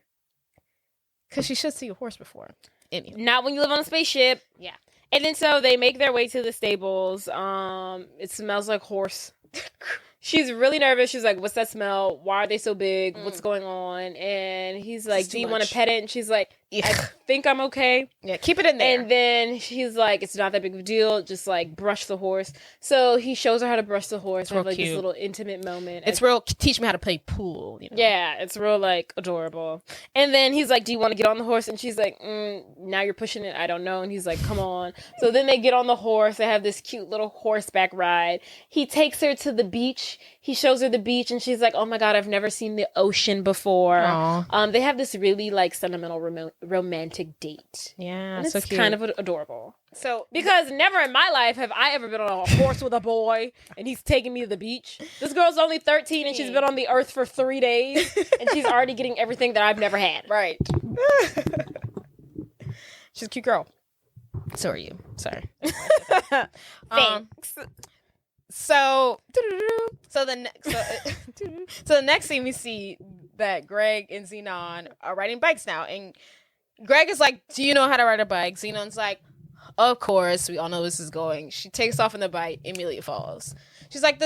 Because she should see a horse before. Anyway. Not when you live on a spaceship. Yeah. And then so they make their way to the stables. It smells like horse. She's really nervous. She's like, what's that smell? Why are they so big? What's going on? And he's like, do you want to pet it? And she's like, I think I'm okay. Yeah, keep it in there. And then he's like, it's not that big of a deal. Just like brush the horse. So he shows her how to brush the horse. They have like this little intimate moment. It's real, teach me how to play pool. You know? Yeah, it's real like adorable. And then he's like, do you want to get on the horse? And she's like, now you're pushing it. I don't know. And he's like, come on. So then they get on the horse. They have this cute little horseback ride. He takes her to the beach. He shows her the beach and she's like, oh my God, I've never seen the ocean before. They have this really like sentimental romantic date. Yeah, and it's so cute. kind of adorable. So because never in my life have I ever been on a horse with a boy and he's taking me to the beach. This girl's only 13 and she's been on the earth for 3 days and she's already getting everything that I've never had. Right. She's a cute girl. So are you. Sorry. Thanks. So the next scene we see that Greg and Zenon are riding bikes now, and Greg is like, do you know how to ride a bike? Zenon's like, of course, we all know this is going. She takes off on the bike, immediately falls. She's like,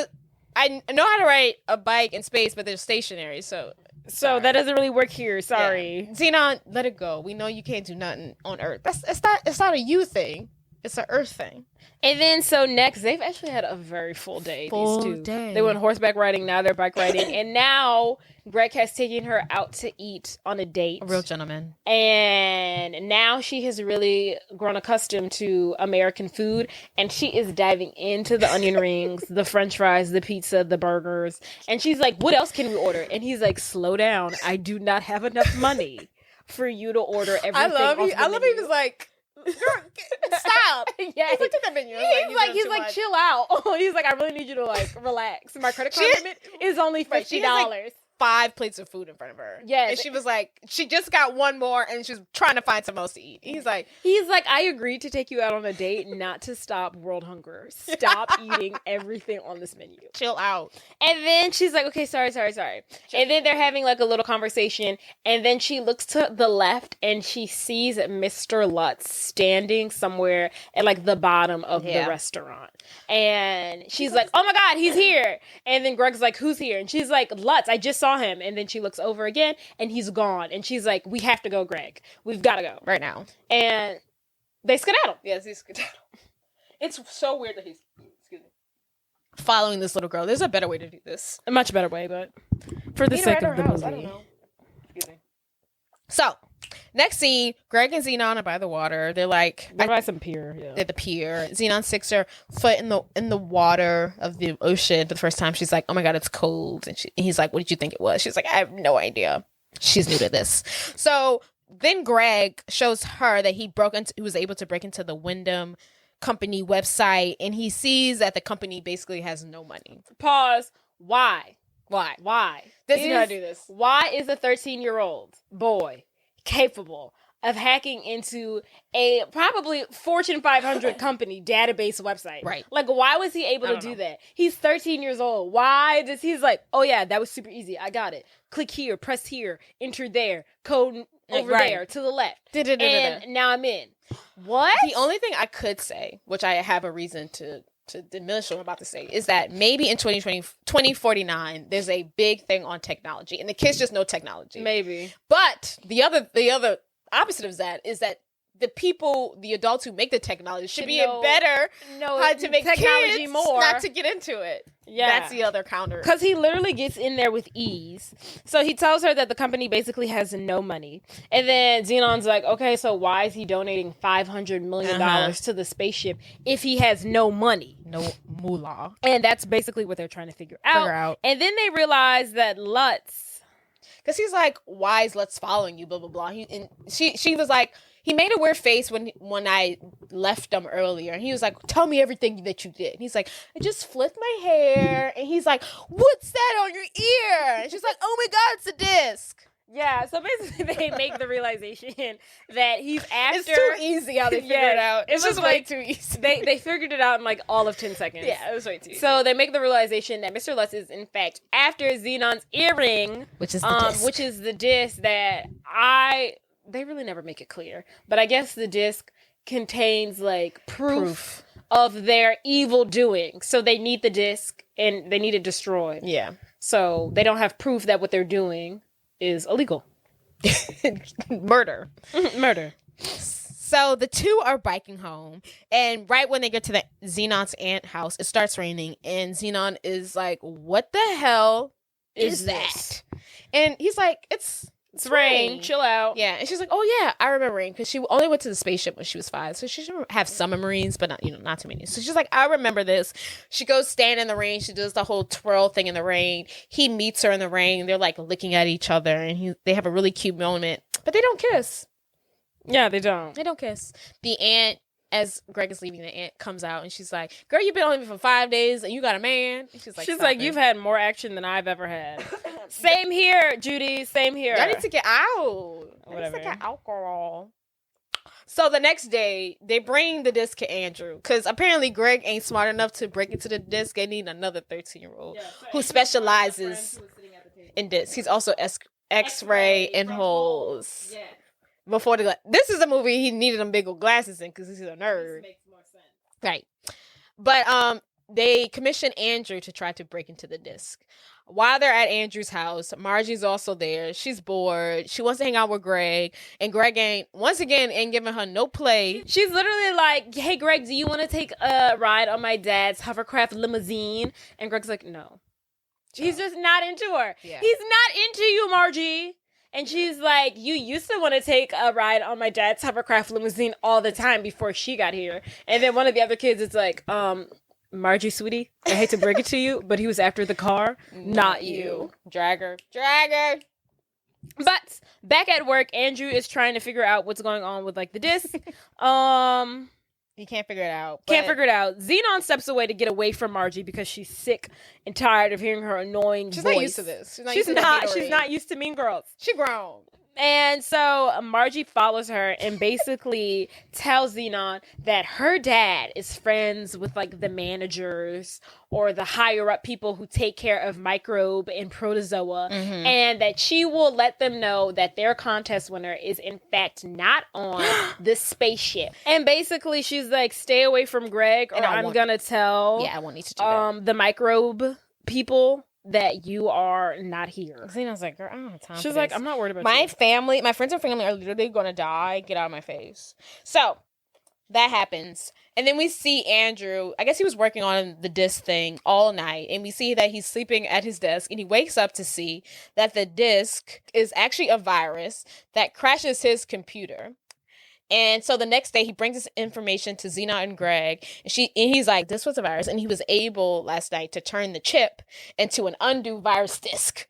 I know how to ride a bike in space, but they're stationary, so that doesn't really work here. Sorry. Yeah. Zenon, let it go. We know you can't do nothing on Earth. It's not a you thing. It's an Earth thing. And then so next, they've actually had a very full day. These two. They went horseback riding, now they're bike riding. And now Greg has taken her out to eat on a date. A real gentleman. And now she has really grown accustomed to American food. And she is diving into the onion rings, the french fries, the pizza, the burgers. And she's like, what else can we order? And he's like, slow down. I do not have enough money for you to order everything. I love he was like, stop. Yeah, he's like, take that menu. He's like, chill out. He's like, I really need you to like relax. My credit card limit is only $50. 5 plates of food in front of her. Yes. And she was like, she just got one more and she was trying to find something else to eat. He's like, I agreed to take you out on a date, not to stop world hunger. Stop eating everything on this menu. chill out. And then she's like, okay, sorry. And then they're having like a little conversation. And then she looks to the left and she sees Mr. Lutz standing somewhere at like the bottom of the restaurant. And she's like, oh my God, he's here. And then Greg's like, who's here? And she's like, Lutz, I just saw him. And then she looks over again and he's gone. And she's like, we have to go, Greg. We've got to go Right now. and they skedaddle. Yes, he's skedaddle. It's so weird that he's following this little girl. There's a better way to do this. A much better way, but for the sake of the movie. I don't know. Excuse me. So, next scene, Greg and Zenon are by the water. They're like, they're by some pier. Yeah. at the pier. Zenon sticks her foot in the water of the ocean for the first time. She's like, oh my God, it's cold. And he's like, what did you think it was? She's like, I have no idea. She's new to this. So then Greg shows her that he was able to break into the Wyndham company website, and he sees that the company basically has no money. Pause. Why? This is how to do this. Why is a 13-year-old boy capable of hacking into a probably Fortune 500 company database website? Right. Like, why was he able to do that? He's 13 years old. Why does he's like, oh yeah, that was super easy. I got it. Click here, press here, enter there, code over there to the left. And now I'm in. What? The only thing I could say, which I have a reason to diminish what I'm about to say, is that maybe in 2049, there's a big thing on technology, and the kids just know technology. Maybe. But the other opposite of that is that the adults who make the technology should be better how to make technology kids more, not to get into it. Yeah. That's the other counter. Because he literally gets in there with ease. So he tells her that the company basically has no money. And then Zenon's like, okay, so why is he donating $500 million to the spaceship if he has no money? No moolah. And that's basically what they're trying to figure out. And then they realize that Lutz... Because he's like, why is Lutz following you, blah, blah, blah. She was like... He made a weird face when I left him earlier. And he was like, tell me everything that you did. And he's like, I just flipped my hair. And he's like, what's that on your ear? And she's like, oh my God, it's a disc. Yeah, so basically they make the realization that he's after... It's too easy how they figured it out. It's just way too easy. They figured it out in like all of 10 seconds. Yeah, it was way too easy. So they make the realization that Mr. Lutz is in fact after Zenon's earring. Which is the disc. Which is the disc that they really never make it clear. But I guess the disc contains like proof of their evil doing. So they need the disc and they need it destroyed. Yeah. So they don't have proof that what they're doing is illegal. Murder. So the two are biking home, and right when they get to the Zenon's aunt house, it starts raining, and Zenon is like, what the hell is that? And he's like, It's rain. Chill out. Yeah. And she's like, oh yeah, I remember rain, because she only went to the spaceship when she was 5. So she should have some memories, but not too many. So she's like, I remember this. She goes stand in the rain. She does the whole twirl thing in the rain. He meets her in the rain. They're like looking at each other, and they have a really cute moment, but they don't kiss. Yeah, they don't. They don't kiss. The aunt, as Greg is leaving, the aunt comes out and she's like, girl, you've been on me for 5 days and you got a man. And she's like, you've had more action than I've ever had. Same here, Judy. Same here. I need to get out. Whatever. I need to get alcohol. So the next day, they bring the disc to Andrew, because apparently Greg ain't smart enough to break into the disc. They need another 13-year-old who specializes in discs. He's also X-ray and holes. Yeah. Before this is a movie he needed them big old glasses in, because he's a nerd. This makes more sense. Right. But they commission Andrew to try to break into the disc. While they're at Andrew's house, Margie's also there. She's bored. She wants to hang out with Greg, and Greg ain't giving her no play. She's literally like, hey Greg, do you want to take a ride on my dad's hovercraft limousine? And Greg's like, no. He's just not into her. Yeah. He's not into you, Margie. And she's like, you used to want to take a ride on my dad's hovercraft limousine all the time before she got here. And then one of the other kids is like, Margie, sweetie, I hate to break it to you, but he was after the car, not you. Drag her. But back at work, Andrew is trying to figure out what's going on with like the disc. He can't figure it out. Can't figure it out. Zenon steps away to get away from Margie because she's sick and tired of hearing her annoying voice. She's not used to this. She's not used to Mean Girls. She grown. And so Margie follows her and basically tells Zenon that her dad is friends with like the managers or the higher up people who take care of microbe and protozoa, and that she will let them know that their contest winner is in fact not on the spaceship. And basically she's like, stay away from Greg or I'm gonna tell I won't need to do that. The microbe people that you are not here. Zenon's like, girl, I don't have time. She's like, I'm not worried about my family. My friends and family are literally going to die. Get out of my face. So that happens. And then we see Andrew. I guess he was working on the disc thing all night. And we see that he's sleeping at his desk. And he wakes up to see that the disc is actually a virus that crashes his computer. And so the next day, he brings this information to Zenon and Greg, and he's like, this was a virus, and he was able last night to turn the chip into an undo virus disk.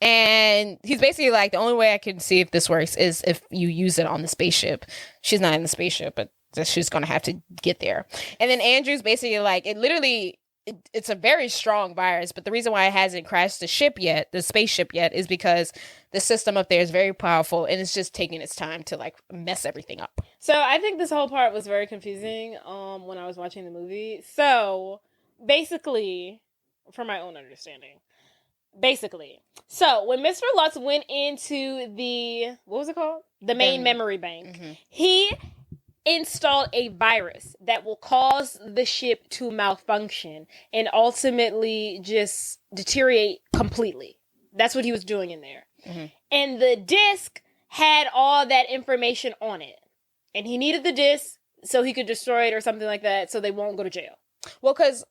And he's basically like, the only way I can see if this works is if you use it on the spaceship. She's not in the spaceship, but she's going to have to get there. And then Andrew's basically like, it's a very strong virus, but the reason why it hasn't crashed the spaceship yet, is because the system up there is very powerful and it's just taking its time to like mess everything up. So I think this whole part was very confusing when I was watching the movie. So basically, from my own understanding, so when Mr. Lutz went into the, what was it called? The main memory bank, he installed a virus that will cause the ship to malfunction and ultimately just deteriorate completely. That's what he was doing in there. And the disc had all that information on it. And he needed the disc so he could destroy it or something like that so they won't go to jail. Well, because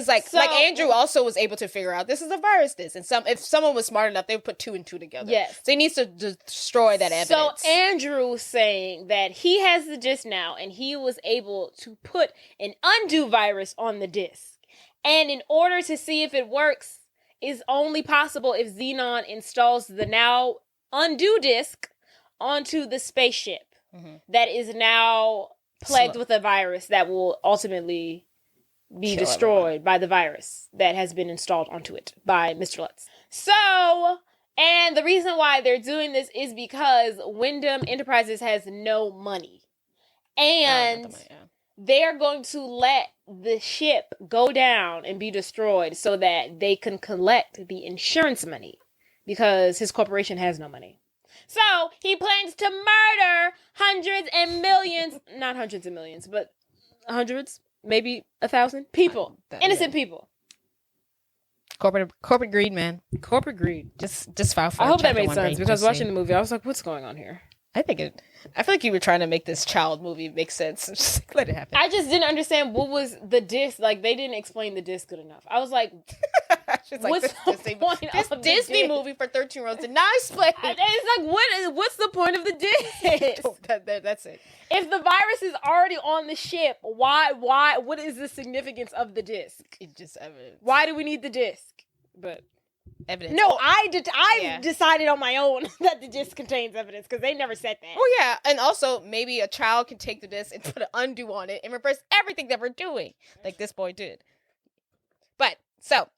like Andrew also was able to figure out this is a virus and if someone was smart enough, they would put two and two together. Yes. So he needs to destroy that evidence. So Andrew's saying that he has the disc now and he was able to put an undo virus on the disc. And in order to see if it works is only possible if Zenon installs the now undo disc onto the spaceship that is now plagued with a virus that will ultimately be destroyed by the virus that has been installed onto it by Mr. Lutz. So, and the reason why they're doing this is because Wyndham Enterprises has no money. And they're going to let the ship go down and be destroyed so that they can collect the insurance money because his corporation has no money. So he plans to murder hundreds and millions, not hundreds of millions, but hundreds, maybe 1,000 people, innocent people. Corporate greed, man. Corporate greed. Just file for. I hope that made sense because watching the movie, I was like, what's going on here? I feel like you were trying to make this child movie make sense. Just let it happen. I just didn't understand what was the disc. Like, they didn't explain the disc good enough. I was like, what's the point of the Disney movie for 13-year-olds did not explain? It's like, what's the point of the disc? That's it. If the virus is already on the ship, why, what is the significance of the disc? It's just evidence. Why do we need the disc? But evidence. No, I decided on my own that the disc contains evidence because they never said that. Oh yeah, and also maybe a child can take the disc and put an undo on it and reverse everything that we're doing, like this boy did. But so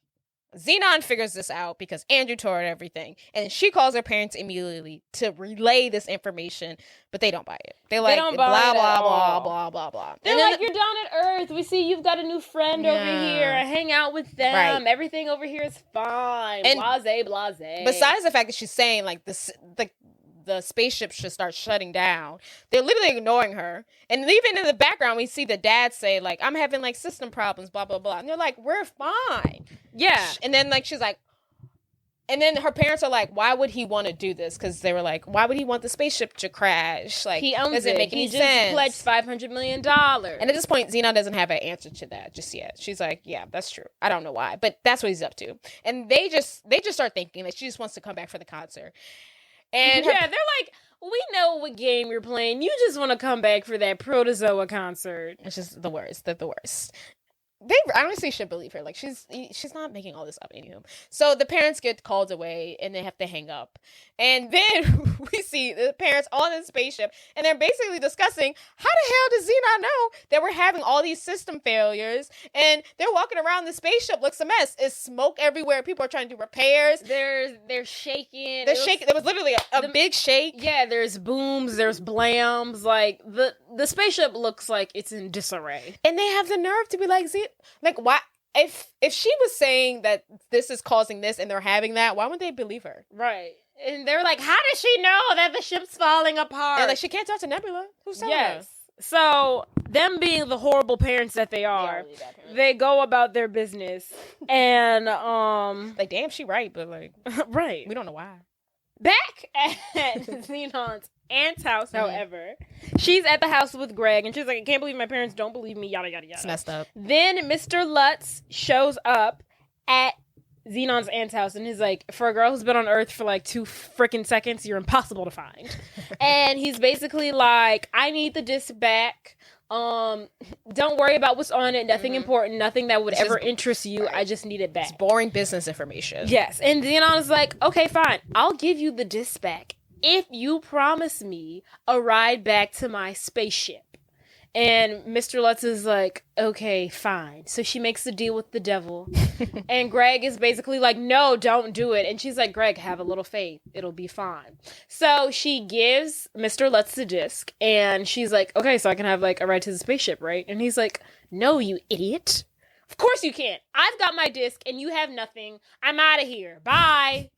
Zenon figures this out because Andrew told her everything, and she calls her parents immediately to relay this information, but they don't buy it. They're like, blah, blah, blah, blah, blah. They're like, you're down at Earth. We see you've got a new friend over here. Hang out with them. Right. Everything over here is fine. And blase. Besides the fact that she's saying, like, the spaceship should start shutting down, they're literally ignoring her. And even in the background, we see the dad say, like, I'm having, like, system problems, blah, blah, blah. And they're like, we're fine. Yeah. And then, like, she's like, and then her parents are like, why would he want to do this? Because they were like, why would he want the spaceship to crash? Like, he owns doesn't make any sense. He just pledged $500 million. And at this point, Zenon doesn't have an answer to that just yet. She's like, yeah, that's true. I don't know why, but that's what he's up to. And they just start thinking that she just wants to come back for the concert. And they're like, we know what game you're playing. You just want to come back for that protozoa concert. It's just the worst. They're the worst. They honestly should believe her. Like, she's not making all this up anymore. So the parents get called away and they have to hang up. And then we see the parents on the spaceship and they're basically discussing, how the hell does Zenon know that we're having all these system failures? And they're walking around, the spaceship looks a mess. It's smoke everywhere. People are trying to do repairs. They're shaking. They're shaking. There was literally a big shake. Yeah, there's booms, there's blams. Like, the spaceship looks like it's in disarray. And they have the nerve to be like, why? If she was saying that this is causing this and they're having that, why wouldn't they believe her? Right. And they're like, how does she know that the ship's falling apart? And like, she can't talk to Nebula. Who's telling her? So them being the horrible parents that they are, really bad parents. they go about their business. And like, damn, she right, but like, right. we don't know why. Back at Zenon's aunt's house, however, she's at the house with Greg, and she's like, I can't believe my parents don't believe me, yada, yada, yada. It's messed up. Then Mr. Lutz shows up at Zenon's aunt's house, and he's like, for a girl who's been on Earth for like 2 freaking seconds, you're impossible to find. And he's basically like, I need the disc back. Don't worry about what's on it. Nothing important. Nothing that would ever interest you. Right. I just need it back. It's boring business information. Yes. And Zenon is like, okay, fine. I'll give you the disc back if you promise me a ride back to my spaceship. And Mr. Lutz is like, okay, fine. So she makes the deal with the devil. And Greg is basically like, no, don't do it. And she's like, Greg, have a little faith. It'll be fine. So she gives Mr. Lutz the disc. And she's like, okay, so I can have like a ride to the spaceship, right? And he's like, no, you idiot. Of course you can't. I've got my disc and you have nothing. I'm out of here. Bye.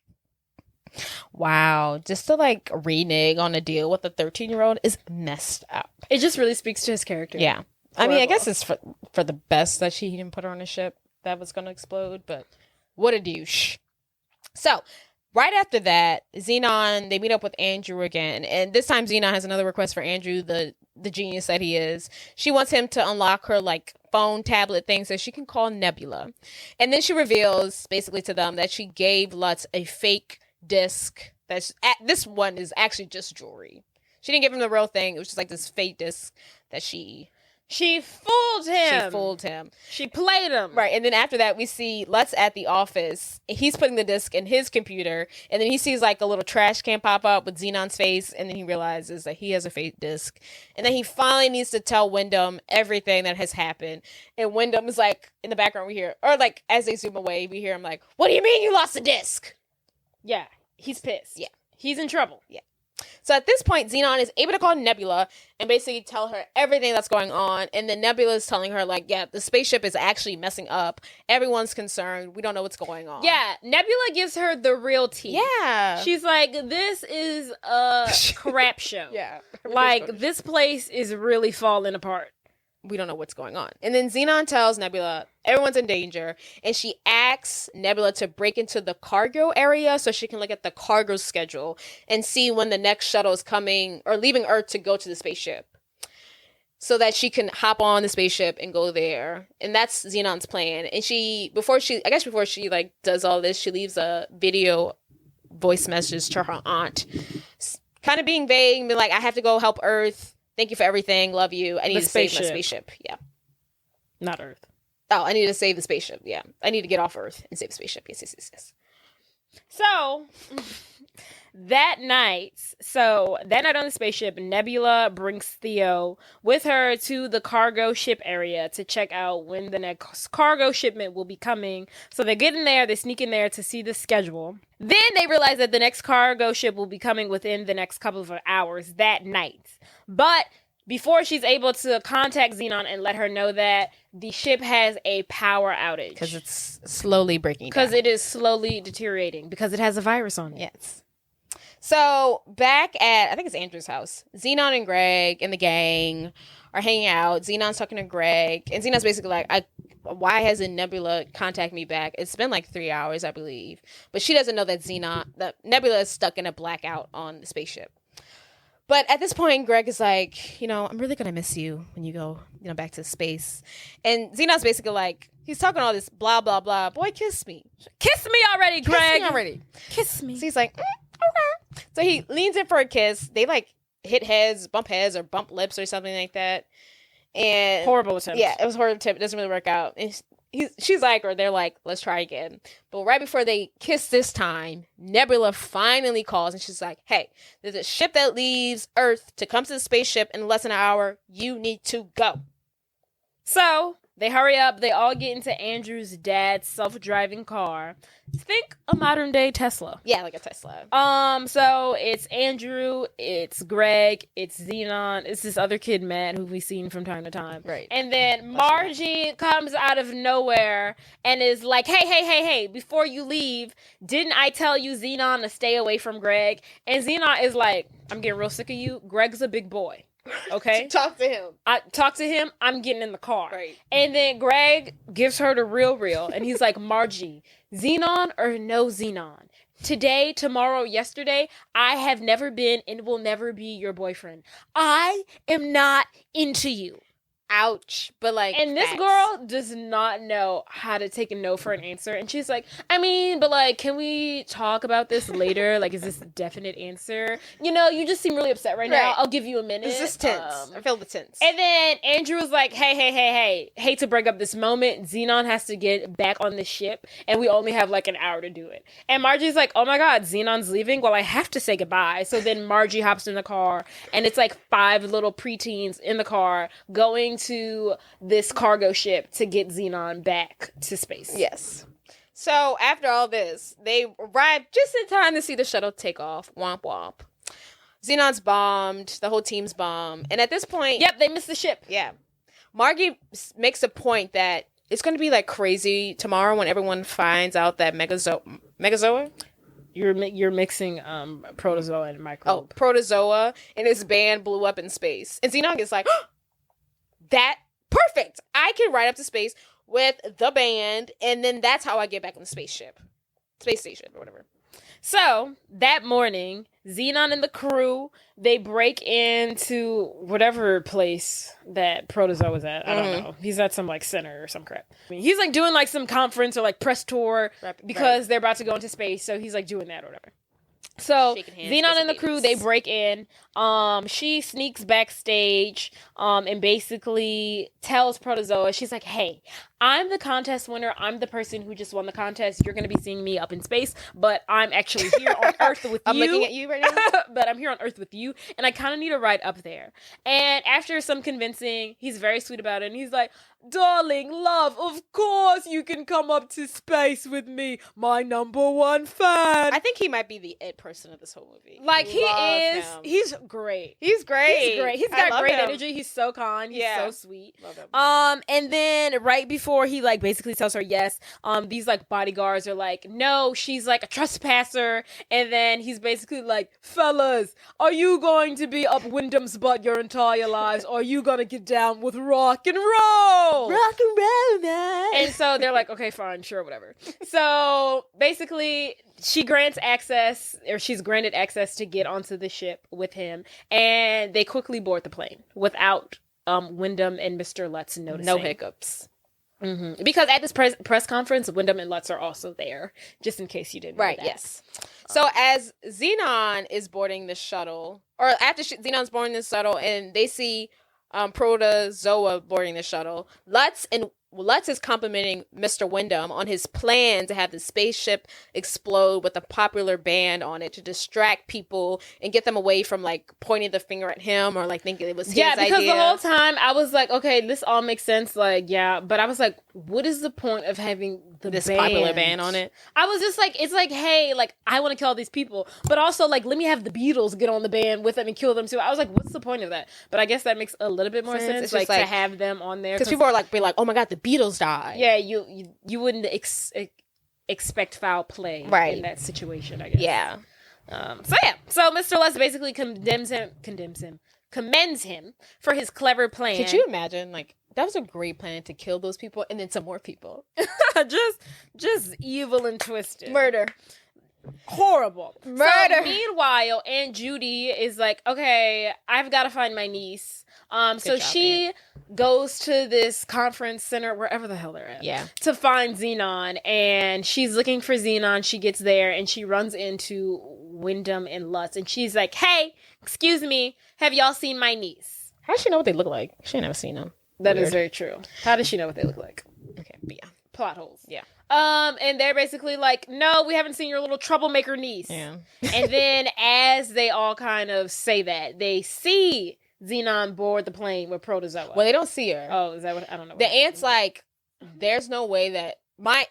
Wow, just to like renege on a deal with a 13-year-old is messed up. It just really speaks to his character. Yeah. I mean, I guess it's for the best that he didn't put her on a ship that was going to explode, but what a douche. So, right after that, Zenon, they meet up with Andrew again, and this time Zenon has another request for Andrew, the genius that he is. She wants him to unlock her like phone tablet thing so she can call Nebula. And then she reveals basically to them that she gave Lutz a fake disc. This one is actually just jewelry. She didn't give him the real thing. It was just like this fake disc that she fooled him. She played him. Right. And then after that, we see Lutz at the office. He's putting the disc in his computer. And then he sees like a little trash can pop up with Zenon's face. And then he realizes that he has a fake disc. And then he finally needs to tell Wyndham everything that has happened. And Wyndham is like, in the background we hear, or like as they zoom away, we hear him like, what do you mean you lost the disc? Yeah, he's pissed. Yeah. He's in trouble. Yeah. So at this point, Zenon is able to call Nebula and basically tell her everything that's going on. And then Nebula is telling her, like, yeah, the spaceship is actually messing up. Everyone's concerned. We don't know what's going on. Yeah, Nebula gives her the real tea. Yeah. She's like, this is a crap show. Yeah. Like, this place is really falling apart. We don't know what's going on. And then Zenon tells Nebula everyone's in danger, and she asks Nebula to break into the cargo area so she can look at the cargo schedule and see when the next shuttle is coming or leaving Earth to go to the spaceship, so that she can hop on the spaceship and go there. And that's Zenon's plan. And before she like does all this, she leaves a video voice message to her aunt, kind of being vague and be like, I have to go help Earth. Thank you for everything. Love you. I need to save my spaceship. Yeah. Not Earth. Oh, I need to save the spaceship. Yeah. I need to get off Earth and save the spaceship. Yes. So, that night on the spaceship, Nebula brings Theo with her to the cargo ship area to check out when the next cargo shipment will be coming. So they get in there, they sneak in there to see the schedule. Then they realize that the next cargo ship will be coming within the next couple of hours that night. But before she's able to contact Zenon and let her know that the ship has a power outage. Because it's slowly breaking down. Because it is slowly deteriorating. Because it has a virus on it. Yes. So, back at, I think it's Andrew's house, Zenon and Greg and the gang are hanging out. Zenon's talking to Greg. And Zenon's basically like, why hasn't Nebula contacted me back? It's been like 3 hours, I believe. But she doesn't know that Nebula is stuck in a blackout on the spaceship. But at this point, Greg is like, I'm really going to miss you when you go, back to space. And Zenon's basically like, he's talking all this blah, blah, blah. Boy, kiss me. Kiss me already, Greg. Kiss me already. Kiss me. So he's like, okay. So he leans in for a kiss. They like hit heads, bump heads, or bump lips or something like that. And horrible attempt. Yeah, it was a horrible attempt. It doesn't really work out. And she's like, or they're like, let's try again. But right before they kiss this time, Nebula finally calls and she's like, hey, there's a ship that leaves Earth to come to the spaceship in less than an hour. You need to go. So they hurry up. They all get into Andrew's dad's self-driving car. Think a modern-day Tesla. Yeah, like a Tesla. So it's Andrew, it's Greg, it's Zenon, it's this other kid, Matt, who we've seen from time to time. Right. And then Margie comes out of nowhere and is like, hey, before you leave, didn't I tell you, Zenon, to stay away from Greg? And Zenon is like, I'm getting real sick of you. Greg's a big boy. Okay? Talk to him. I'm getting in the car. Right. And then Greg gives her the real, and he's like, Margie, Zenon or no Zenon? Today, tomorrow, yesterday, I have never been and will never be your boyfriend. I am not into you. Ouch. But like, and this facts. girl does not know how to take a no for an answer. And she's like, I mean, but like, can we talk about this later? Like, is this a definite answer? You know, you just seem really upset right now. I'll give you a minute. Is this tense? I feel the tense. And then Andrew was like, hey, hate to break up this moment. Zenon has to get back on the ship and we only have like an hour to do it. And Margie's like, oh my God, Zenon's leaving? Well, I have to say goodbye. So then Margie hops in the car and it's like 5 little preteens in the car going to this cargo ship to get Zenon back to space. Yes. So after all this, they arrive just in time to see the shuttle take off. Womp womp. Zenon's bombed. The whole team's bombed. And at this point... Yep, they missed the ship. Yeah. Margie makes a point that it's going to be like crazy tomorrow when everyone finds out that Megazoa? You're mixing protozoa and microbe. Oh, protozoa and his band blew up in space. And Zenon is like... That perfect. I can ride up to space with the band, and then that's how I get back on the space station, or whatever. So that morning, Zenon and the crew, they break into whatever place that Protozoa was at. I don't know. He's at some like center or some crap. I mean, he's like doing like some conference or like press tour because they're about to go into space. So he's like doing that or whatever. So Zenon and the crew, they break in. She sneaks backstage and basically tells Protozoa, she's like, hey, I'm the contest winner. I'm the person who just won the contest. You're going to be seeing me up in space, but I'm actually here on Earth with you. I'm looking at you right now. But I'm here on Earth with you, and I kind of need a ride up there. And after some convincing, he's very sweet about it, and he's like, darling, love, of course you can come up to space with me, my #1 fan. I think he might be the it person of this whole movie. Like, he is. Him. He's great. He's great. He's got great energy. He's so kind. He's so sweet. Love him. And then right before he like basically tells her yes, these like bodyguards are like, no, she's like a trespasser. And then he's basically like, fellas, are you going to be up Wyndham's butt your entire lives? Or are you gonna get down with rock and roll? Rock and roll, man. And so they're like, okay, fine, sure, whatever. So basically, she's granted access to get onto the ship with him, and they quickly board the plane without Wyndham and Mr. Lutz noticing. No hiccups. Mm-hmm. Because at this press conference, Wyndham and Lutz are also there, just in case you didn't know that. Yes. So as Zenon is boarding the shuttle, or after Zenon's boarding the shuttle, and they see Protozoa boarding the shuttle, Lutz is complimenting Mr. Wyndham on his plan to have the spaceship explode with a popular band on it to distract people and get them away from like pointing the finger at him or like thinking it was his idea. Yeah, because the whole time I was like, okay, this all makes sense, like, yeah, but I was like, what is the point of having this popular band on it? I was just like, it's like, hey, like, I want to kill all these people, but also like, let me have the Beatles get on the band with them and kill them too. I was like, what's the point of that? But I guess that makes a little bit more sense, like to have them on there, because people are like, be like, oh my God, the Beatles died. Yeah, you wouldn't expect foul play in that situation, I guess. Yeah. So Mr. Lutz basically commends him for his clever plan. Could you imagine, like, that was a great plan to kill those people and then some more people. just evil and twisted. Murder. Horrible. Murder. So meanwhile, Aunt Judy is like, okay, I've got to find my niece. So she goes to this conference center, wherever the hell they're at, to find Zenon, and she's looking for Zenon. She gets there, and she runs into Wyndham and Lutz, and she's like, hey, excuse me, have y'all seen my niece? How does she know what they look like? She ain't never seen them. That is very true. How does she know what they look like? Okay, but yeah. Plot holes. Yeah. And they're basically like, no, we haven't seen your little troublemaker niece. Yeah. And then as they all kind of say that, they see Zenon board the plane with Protozoa. Well, they don't see her. Oh, is that what? I don't know. The aunt's like, there's no way that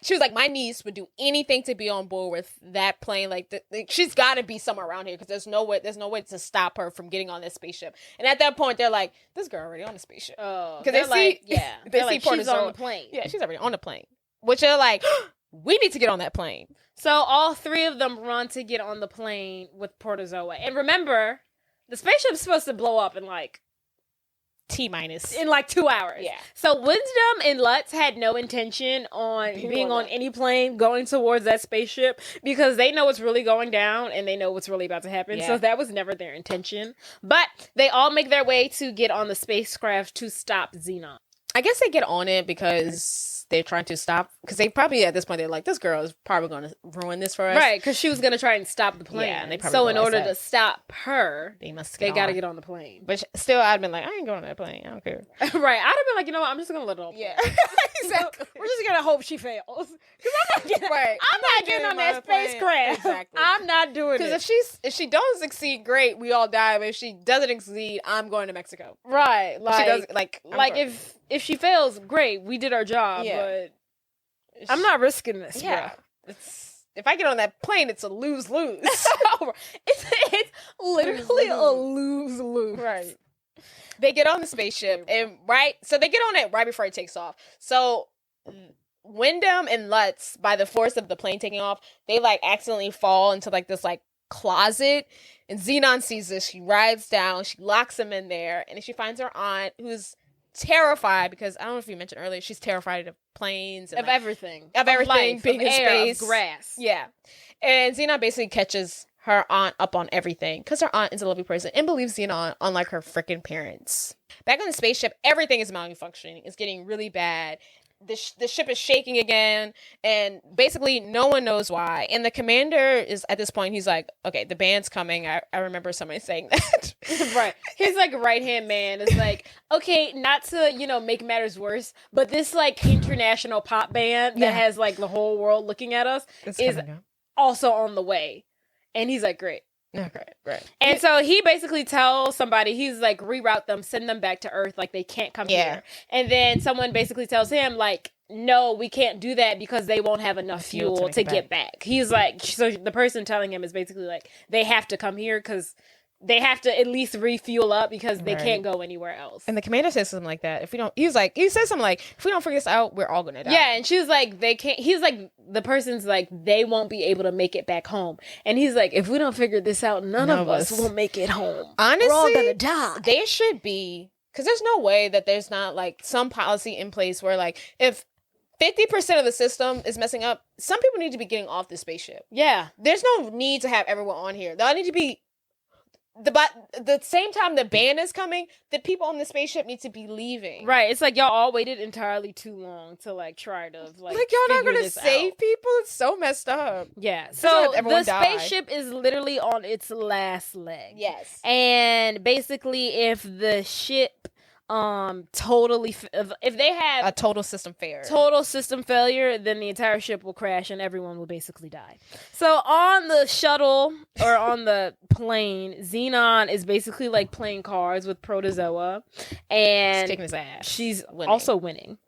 she was like, my niece would do anything to be on board with that plane. Like, she's got to be somewhere around here because there's no way to stop her from getting on this spaceship. And at that point, they're like, this girl already on the spaceship. Oh, because they see like, she's on the plane. Yeah, she's already on the plane. Which they're like, we need to get on that plane. So all three of them run to get on the plane with Protozoa. And remember, the spaceship's supposed to blow up in like T-minus. in like 2 hours. Yeah. So Wisdom and Lutz had no intention on being on any plane going towards that spaceship because they know what's really going down and they know what's really about to happen. Yeah. So that was never their intention. But they all make their way to get on the spacecraft to stop Zenon. I guess they get on it because they're trying to stop. Because they probably, at this point, they're like, this girl is probably going to ruin this for us. Right, because she was going to try and stop the plane. Yeah, and they probably so in realized order that. to stop her, They must they get got to on. get on the plane. But still, I'd been like, I ain't going on that plane. I don't care. Right, I'd have been like, you know what, I'm just going to let it all play. Yeah. Exactly. We're just going to hope she fails. Because I'm not getting, Right. I'm not getting on that spacecraft. Exactly. I'm not doing it. Because if she don't succeed, great, we all die. But if she doesn't succeed, I'm going to Mexico. Right, If she does, like if she fails, great, we did our job, Yeah. but I'm not risking this, Yeah. bro. If I get on that plane, it's a lose-lose. It's literally a lose-lose. Right. They get on the spaceship, and so they get on it right before it takes off. So Wyndham and Lutz, by the force of the plane taking off, they like accidentally fall into like this like closet, and Zenon sees this. She rides down, she locks him in there, and then she finds her aunt, who's terrified because I don't know if you mentioned earlier, she's terrified of planes and Of like, everything. of everything life, being of in air, space. of grass. Yeah. And Zenon basically catches her aunt up on everything because her aunt is a lovely person and believes Zenon, unlike her freaking parents. Back on the spaceship, everything is malfunctioning. It's getting really bad. The ship is shaking again, and basically no one knows why. And the commander is, at this point, he's like, okay, the band's coming. I remember somebody saying that. Right. His like right-hand man is like, okay, not to, make matters worse, but this like international pop band that has like the whole world looking at us is also on the way. And he's like, great. Okay, right. And so he basically tells somebody, he's like, reroute them, send them back to Earth, like they can't come here. And then someone basically tells him, like, no, we can't do that because they won't have enough fuel to get back. He's like, so the person telling him is basically like, they have to come here because they have to at least refuel up because they can't go anywhere else. And the commander says something like that. He says something like, if we don't figure this out, we're all gonna die. Yeah, and she was like, they can't. He's like, the person's like, they won't be able to make it back home. And he's like, if we don't figure this out, none of us will make it home. Honestly, we're all gonna die. There should be, because there's no way that there's not like some policy in place where like if 50% of the system is messing up, some people need to be getting off the spaceship. Yeah, There's no need to have everyone on here. They all need to be. The same time the band is coming, the people on the spaceship need to be leaving. right. It's like y'all all waited entirely too long to like try to like y'all not figure gonna this save out. people. It's so messed up. Yeah. not So have everyone the die. spaceship is literally on its last leg. Yes. And basically, if the ship totally if they have A total system failure. total system failure, then the entire ship will crash and everyone will basically die. So on the shuttle or on the plane, Zenon is basically like playing cards with Protozoa, and He's kicking his ass. she's Winning. also winning.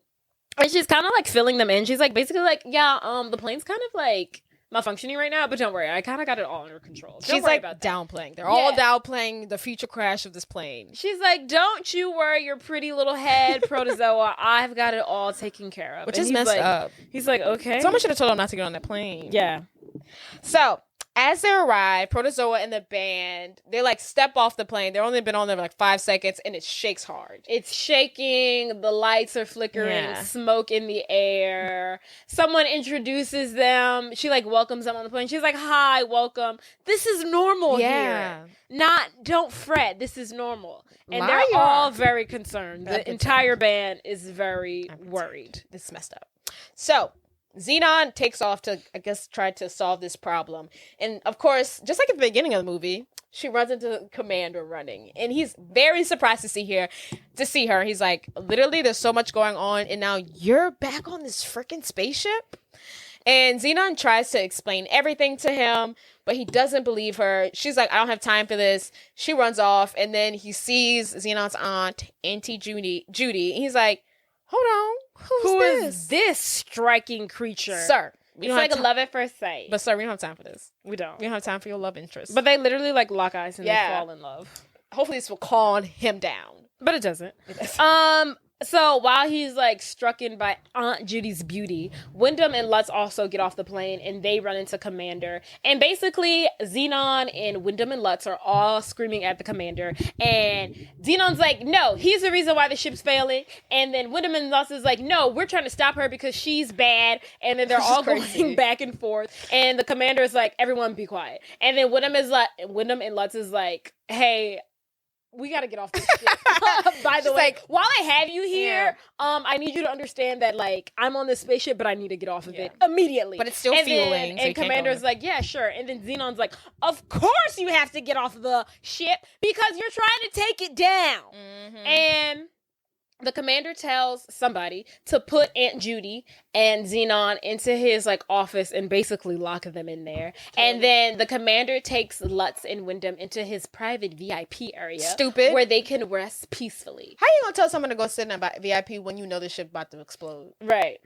And she's kind of like filling them in. She's like basically like, yeah, the plane's kind of like malfunctioning right now, but don't worry, I kind of got it all under control. Don't She's worry like about that. downplaying. They're all downplaying the future crash of this plane. She's like, don't you worry your pretty little head, Protozoa. I've got it all taken care of. Which And is he's messed like, up. He's like, okay. Someone should have told him not to get on that plane. Yeah. So, as they arrive, Protozoa and the band, they like step off the plane. They've only been on there for like 5 seconds and it shakes hard. It's shaking, the lights are flickering, Yeah. smoke in the air. Someone introduces them. She like welcomes them on the plane. She's like, hi, welcome. This is normal here. Don't fret. This is normal. And they're all very concerned. The entire band is very worried. It's messed up. So, Zenon takes off to, I guess, try to solve this problem. And of course, just like at the beginning of the movie, she runs into Commander running. And he's very surprised to see her. He's like, literally, there's so much going on. And now you're back on this freaking spaceship? And Zenon tries to explain everything to him, but he doesn't believe her. She's like, I don't have time for this. She runs off. And then he sees Zenon's aunt, Auntie Judy. And he's like, hold on. Who is this striking creature? Sir. It's like a love at first sight. But sir, we don't have time for this. We don't. We don't have time for your love interest. But they literally like lock eyes and they fall in love. Hopefully this will calm him down. But it doesn't. So while he's like struck in by Aunt Judy's beauty, Wyndham and Lutz also get off the plane and they run into Commander. And basically, Zenon and Wyndham and Lutz are all screaming at the Commander. And Zenon's like, no, he's the reason why the ship's failing. And then Wyndham and Lutz is like, no, we're trying to stop her because she's bad. And then they're all going back and forth. And the Commander is like, everyone be quiet. And then Wyndham and Lutz is like, hey, we got to get off this shit. By the way, like, while I have you here, I need you to understand that, like, I'm on this spaceship, but I need to get off of it immediately. But it's still fueling. And Commander's like, yeah, sure. And then Zenon's like, of course you have to get off the ship because you're trying to take it down. Mm-hmm. And the Commander tells somebody to put Aunt Judy and Zenon into his like office and basically lock them in there. And then the Commander takes Lutz and Wyndham into his private VIP area. Stupid. Where they can rest peacefully. How you gonna tell someone to go sit in a VIP when you know the ship about to explode? Right.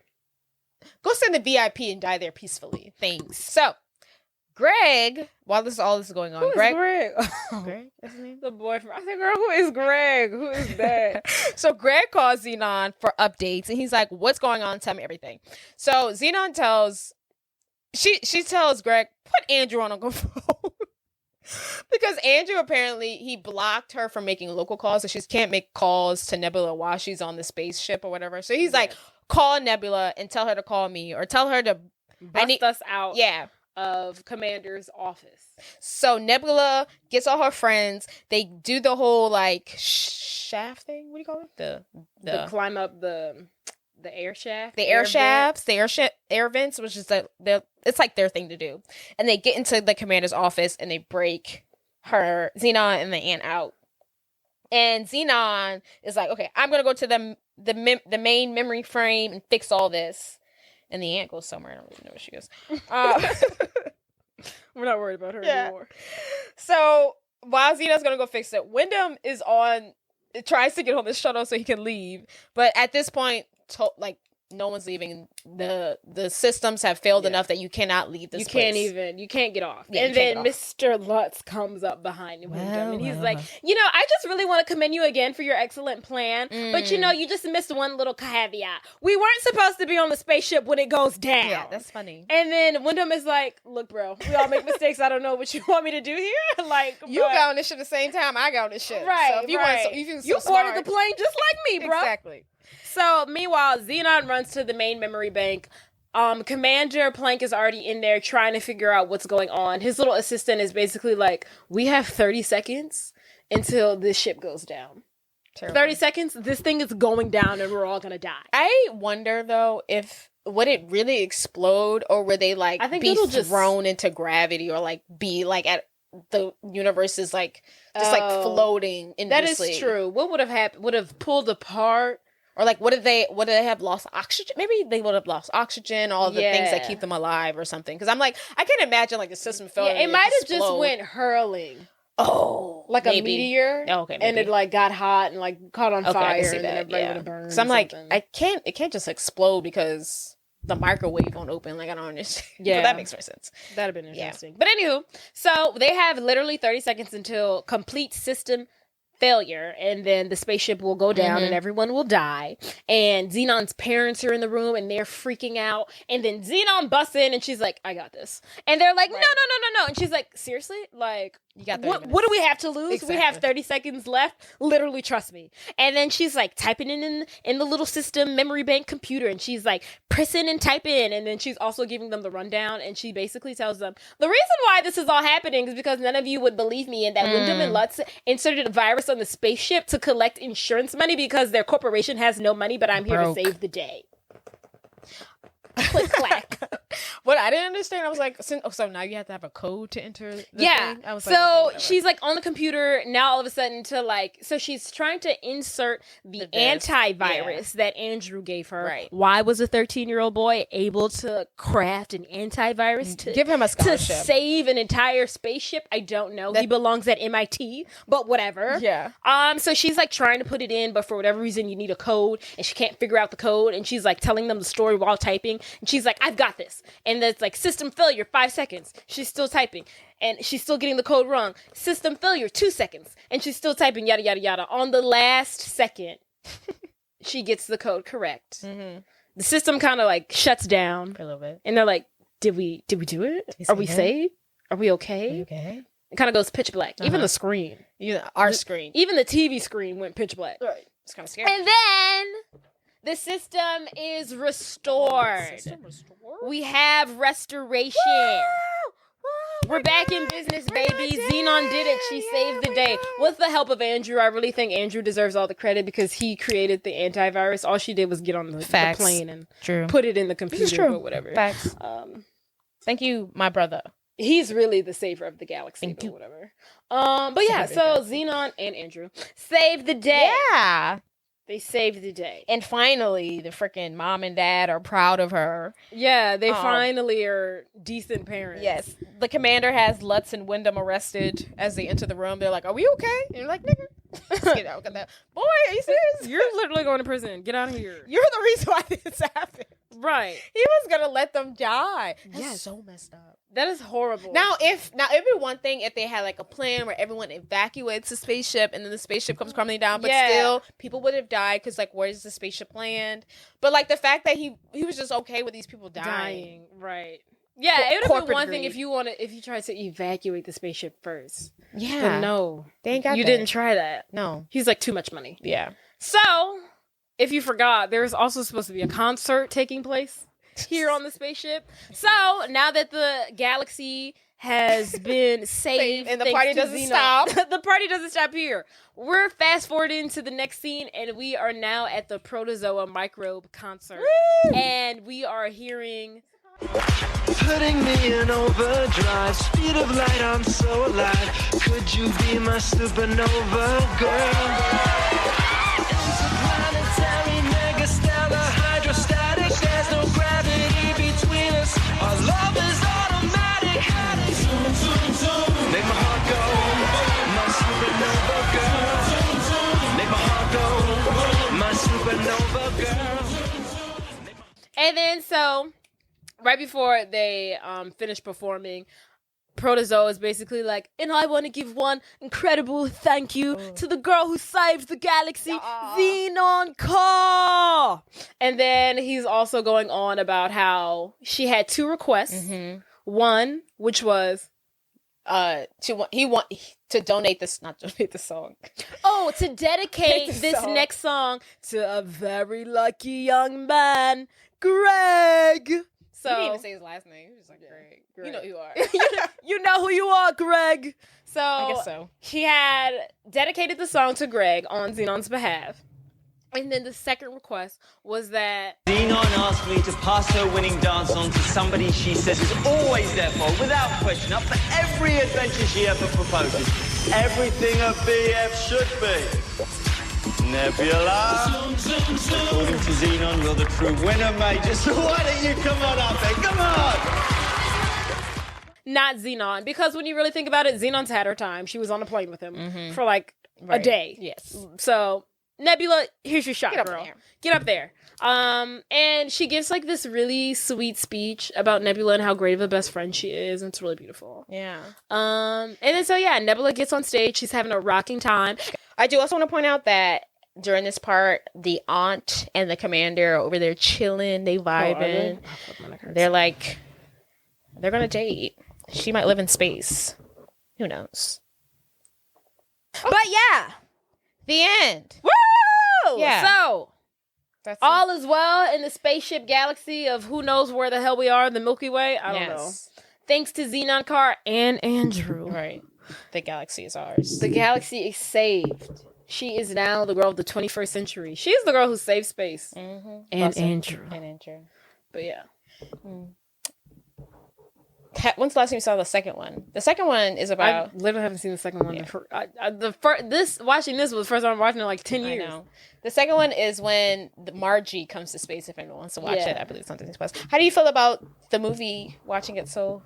Go sit in the VIP and die there peacefully. Thanks. So, Greg, while all this is going on, Who is Greg? Greg? That's his name? The boyfriend. I said, girl, who is Greg? Who is that? So Greg calls Zenon for updates, and he's like, what's going on? Tell me everything. So Zenon tells, she tells Greg, put Andrew on a phone. Because Andrew, apparently, he blocked her from making local calls, so she can't make calls to Nebula while she's on the spaceship or whatever. So he's like, call Nebula and tell her to call me, or tell her to bust us out. Yeah. Of Commander's office. So Nebula gets all her friends. They do the whole like shaft thing. What do you call it? The climb up the air shaft. The air shafts, the air vents, which is it's like their thing to do. And they get into the Commander's office and they break Zenon and the aunt out. And Zenon is like, okay, I'm gonna go to the main memory frame and fix all this. And the aunt goes somewhere. I don't really know where she goes. We're not worried about her anymore. So while Zenon's going to go fix it, Wyndham tries to get on the shuttle so he can leave. But at this point, no one's leaving. The systems have failed enough that you cannot leave this place. You can't get off. Yeah, and then Mr. Lutz comes up behind him and he's like, I just really want to commend you again for your excellent plan. But you just missed one little caveat. We weren't supposed to be on the spaceship when it goes down. Yeah, that's funny. And then Wyndham is like, look, bro, we all make mistakes. I don't know what you want me to do here. Like, you got on this shit the same time I got on this shit. Right. So if you boarded the plane just like me, bro. Exactly. So, meanwhile, Zenon runs to the main memory bank. Commander Plank is already in there trying to figure out what's going on. His little assistant is basically like, we have 30 seconds until this ship goes down. Terrible. 30 seconds, this thing is going down and we're all going to die. I wonder, though, would it really explode or would they, like, be thrown into gravity or, like, be, like, at the universe is, like, just, like, floating endlessly. That is true. What would have happened? Would have pulled apart? Or like, would they have lost oxygen? Maybe they would have lost oxygen, all the things that keep them alive or something. Because I'm like, I can imagine like the system fell. Yeah, it might have just went hurling. Oh, like maybe. A meteor. Oh, okay, maybe. And it like got hot and like caught on fire and then everybody would have burned. Because I'm like, it can't just explode because the microwave won't open. Like, I don't understand. Yeah, but that makes more sense. That'd have been interesting. Yeah. But anywho, so they have literally 30 seconds until complete system failure, and then the spaceship will go down and everyone will die. And Zenon's parents are in the room and they're freaking out. And then Zenon busts in and she's like, I got this. And they're like, no. And she's like, seriously? Like, you got what do we have to lose? Exactly. We have 30 seconds left. Literally, trust me. And then she's like typing in the little system memory bank computer, and she's like press in and type in. And then she's also giving them the rundown, and she basically tells them the reason why this is all happening is because none of you would believe me, and that Wyndham and Lutz inserted a virus on the spaceship to collect insurance money because their corporation has no money, but I'm here to save the day. Click clack. What I didn't understand, I was like, so now you have to have a code to enter the thing? I was so like, okay, she's like on the computer now all of a sudden so she's trying to insert the antivirus that Andrew gave her. Right. Why was a 13-year-old boy able to craft an antivirus to give him a scholarship to save an entire spaceship? I don't know. He belongs at MIT, but whatever. Yeah. So she's like trying to put it in, but for whatever reason you need a code and she can't figure out the code, and she's like telling them the story while typing, and she's like, I've got this. And that's like, system failure, 5 seconds. She's still typing. And she's still getting the code wrong. System failure, 2 seconds. And she's still typing, yada, yada, yada. On the last second, she gets the code correct. Mm-hmm. The system kind of like shuts down. For a little bit. And they're like, did we do it? Are we saved? Are we okay? Okay. It kind of goes pitch black. Even the screen. Our screen. Even the TV screen went pitch black. Right. It's kind of scary. And then the system is restored. We have restoration. We're back in business, baby. Zenon did it. She saved the day. With the help of Andrew, I really think Andrew deserves all the credit because he created the antivirus. All she did was get on the plane and put it in the computer or whatever. Facts. Thank you, my brother. He's really the savior of the galaxy, but whatever. But yeah, so Zenon and Andrew saved the day. Yeah. They saved the day. And finally, the freaking mom and dad are proud of her. Yeah, they finally are decent parents. Yes. The commander has Lutz and Wyndham arrested as they enter the room. They're like, are we okay? And you're like, nigga, let's get out. Boy, are you serious? You're literally going to prison. Get out of here. You're the reason why this happened. Right. He was going to let them die. That's so messed up. That is horrible. Now it'd be one thing if they had like a plan where everyone evacuates the spaceship and then the spaceship comes crumbling down, but still people would have died because like where's the spaceship land? But like the fact that he was just okay with these people dying. Right. Yeah, it would have been one thing if you tried to evacuate the spaceship first. Yeah. But no. They ain't got You didn't try that. No. He's like too much money. Yeah. So, if you forgot, there's also supposed to be a concert taking place here on the spaceship. So now that the galaxy has been saved and the party doesn't stop. The party doesn't stop here. We're fast forwarding to the next scene, and we are now at the Protozoa microbe concert. Woo! And we are hearing Putting me in overdrive, speed of light, I'm so alive. Could you be my supernova girl? Interplanetary, megastellar, hydrostatic. There's no gravity between us. Our love is automatic. Zoom, zoom, zoom. Make my heart go. My supernova girl. Make my heart go. My supernova girl. And then so right before they finish performing, Protozoa is basically like, and I want to give one incredible thank you to the girl who saved the galaxy, Zenon Kar. And then he's also going on about how she had 2 requests. Mm-hmm. One, which was to donate this, not donate the song. Oh, to dedicate this next song to a very lucky young man, Greg. So, he didn't even say his last name. He was like, Greg. You know who you are. You know who you are, Greg. So, I guess so. He had dedicated the song to Greg on Zenon's behalf. And then the second request was that Zenon asked me to pass her winning dance on to somebody she says is always there for, without question, up for every adventure she ever proposes. Everything a BF should be. Nebula. According to Zenon, you're the true winner, Major. So why don't you come on up there? Come on! Not Zenon. Because when you really think about it, Zenon's had her time. She was on a plane with him for like a day. Yes. So, Nebula, here's your shot, Get girl. up there. Get up there. And she gives like this really sweet speech about Nebula and how great of a best friend she is. And it's really beautiful. Yeah. And then so yeah, Nebula gets on stage. She's having a rocking time. I do also want to point out that during this part, the aunt and the commander are over there chilling. They vibing. They're like, they're gonna date. She might live in space. Who knows? But yeah, the end. Woo! Yeah. So that's all is well in the spaceship galaxy of who knows where the hell we are, the Milky Way. I don't know. Thanks to Zenon Kar and Andrew. Right. The galaxy is ours. The galaxy is saved. She is now the girl of the 21st century. She is the girl who saved space. Mm-hmm. And Andrew. And Andrew. But yeah. When's the last time you saw the second one? The second one is I about. literally haven't seen the second one. Yeah. Watching this was the first time I'm watching it in like 10 years. I know. The second one is when the Margie comes to space. If anyone wants to watch it, I believe it's on Disney Plus. How do you feel about the movie? Watching it, do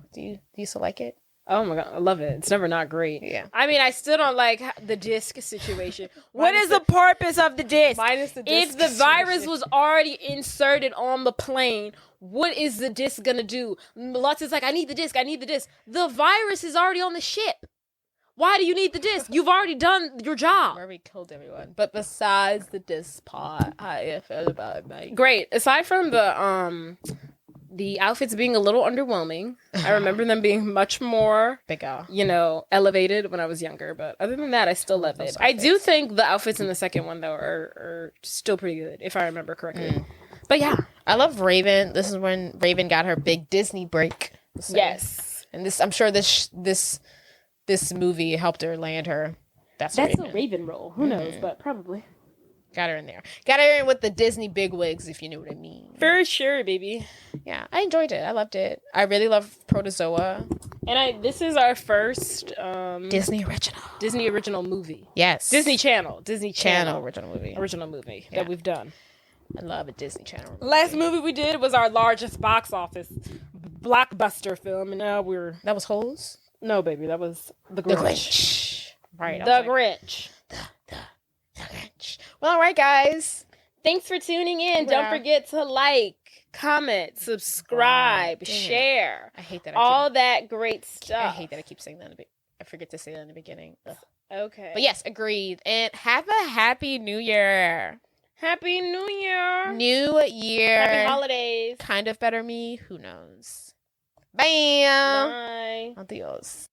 you still like it? Oh my god, I love it. It's never not great. Yeah. I mean, I still don't like the disc situation. What is the purpose of the disc? Minus the disc If the virus was already inserted on the plane, what is the disc gonna do? Lutz is like, I need the disc. I need the disc. The virus is already on the ship. Why do you need the disc? You've already done your job. Murray killed everyone. But besides the disc part, how you feel about it, mate? Great. Aside from the outfits being a little underwhelming, I remember them being much more, Bigger. elevated when I was younger. But other than that, I still love it. I do think the outfits in the second one, though, are still pretty good, if I remember correctly. But yeah. I love Raven. This is when Raven got her big Disney break. So, Yes. And I'm sure this movie helped her land her. That's Raven. a Raven role. Who knows? But probably. Got her in there. Got her in with the Disney bigwigs, if you know what I mean. For sure, baby. Yeah, I enjoyed it. I loved it. I really love Protozoa. And this is our first Disney original movie. Yes. Disney Channel original movie. that we've done. I love a Disney Channel movie. Last movie we did was our largest box office blockbuster film, and now That was Holes? no, baby, that was The Grinch. The Grinch. Right. The Grinch. The Grinch. Well, all right, guys. Thanks for tuning in. Yeah. Don't forget to like, comment, subscribe, share. I hate that. All that great stuff. I hate that I keep saying that. I forget to say that in the beginning. Ugh. Okay. But yes, agreed. And have a happy New Year. Happy New Year. New Year. Happy holidays. Kind of better me. Who knows? Bam. Bye. Adios.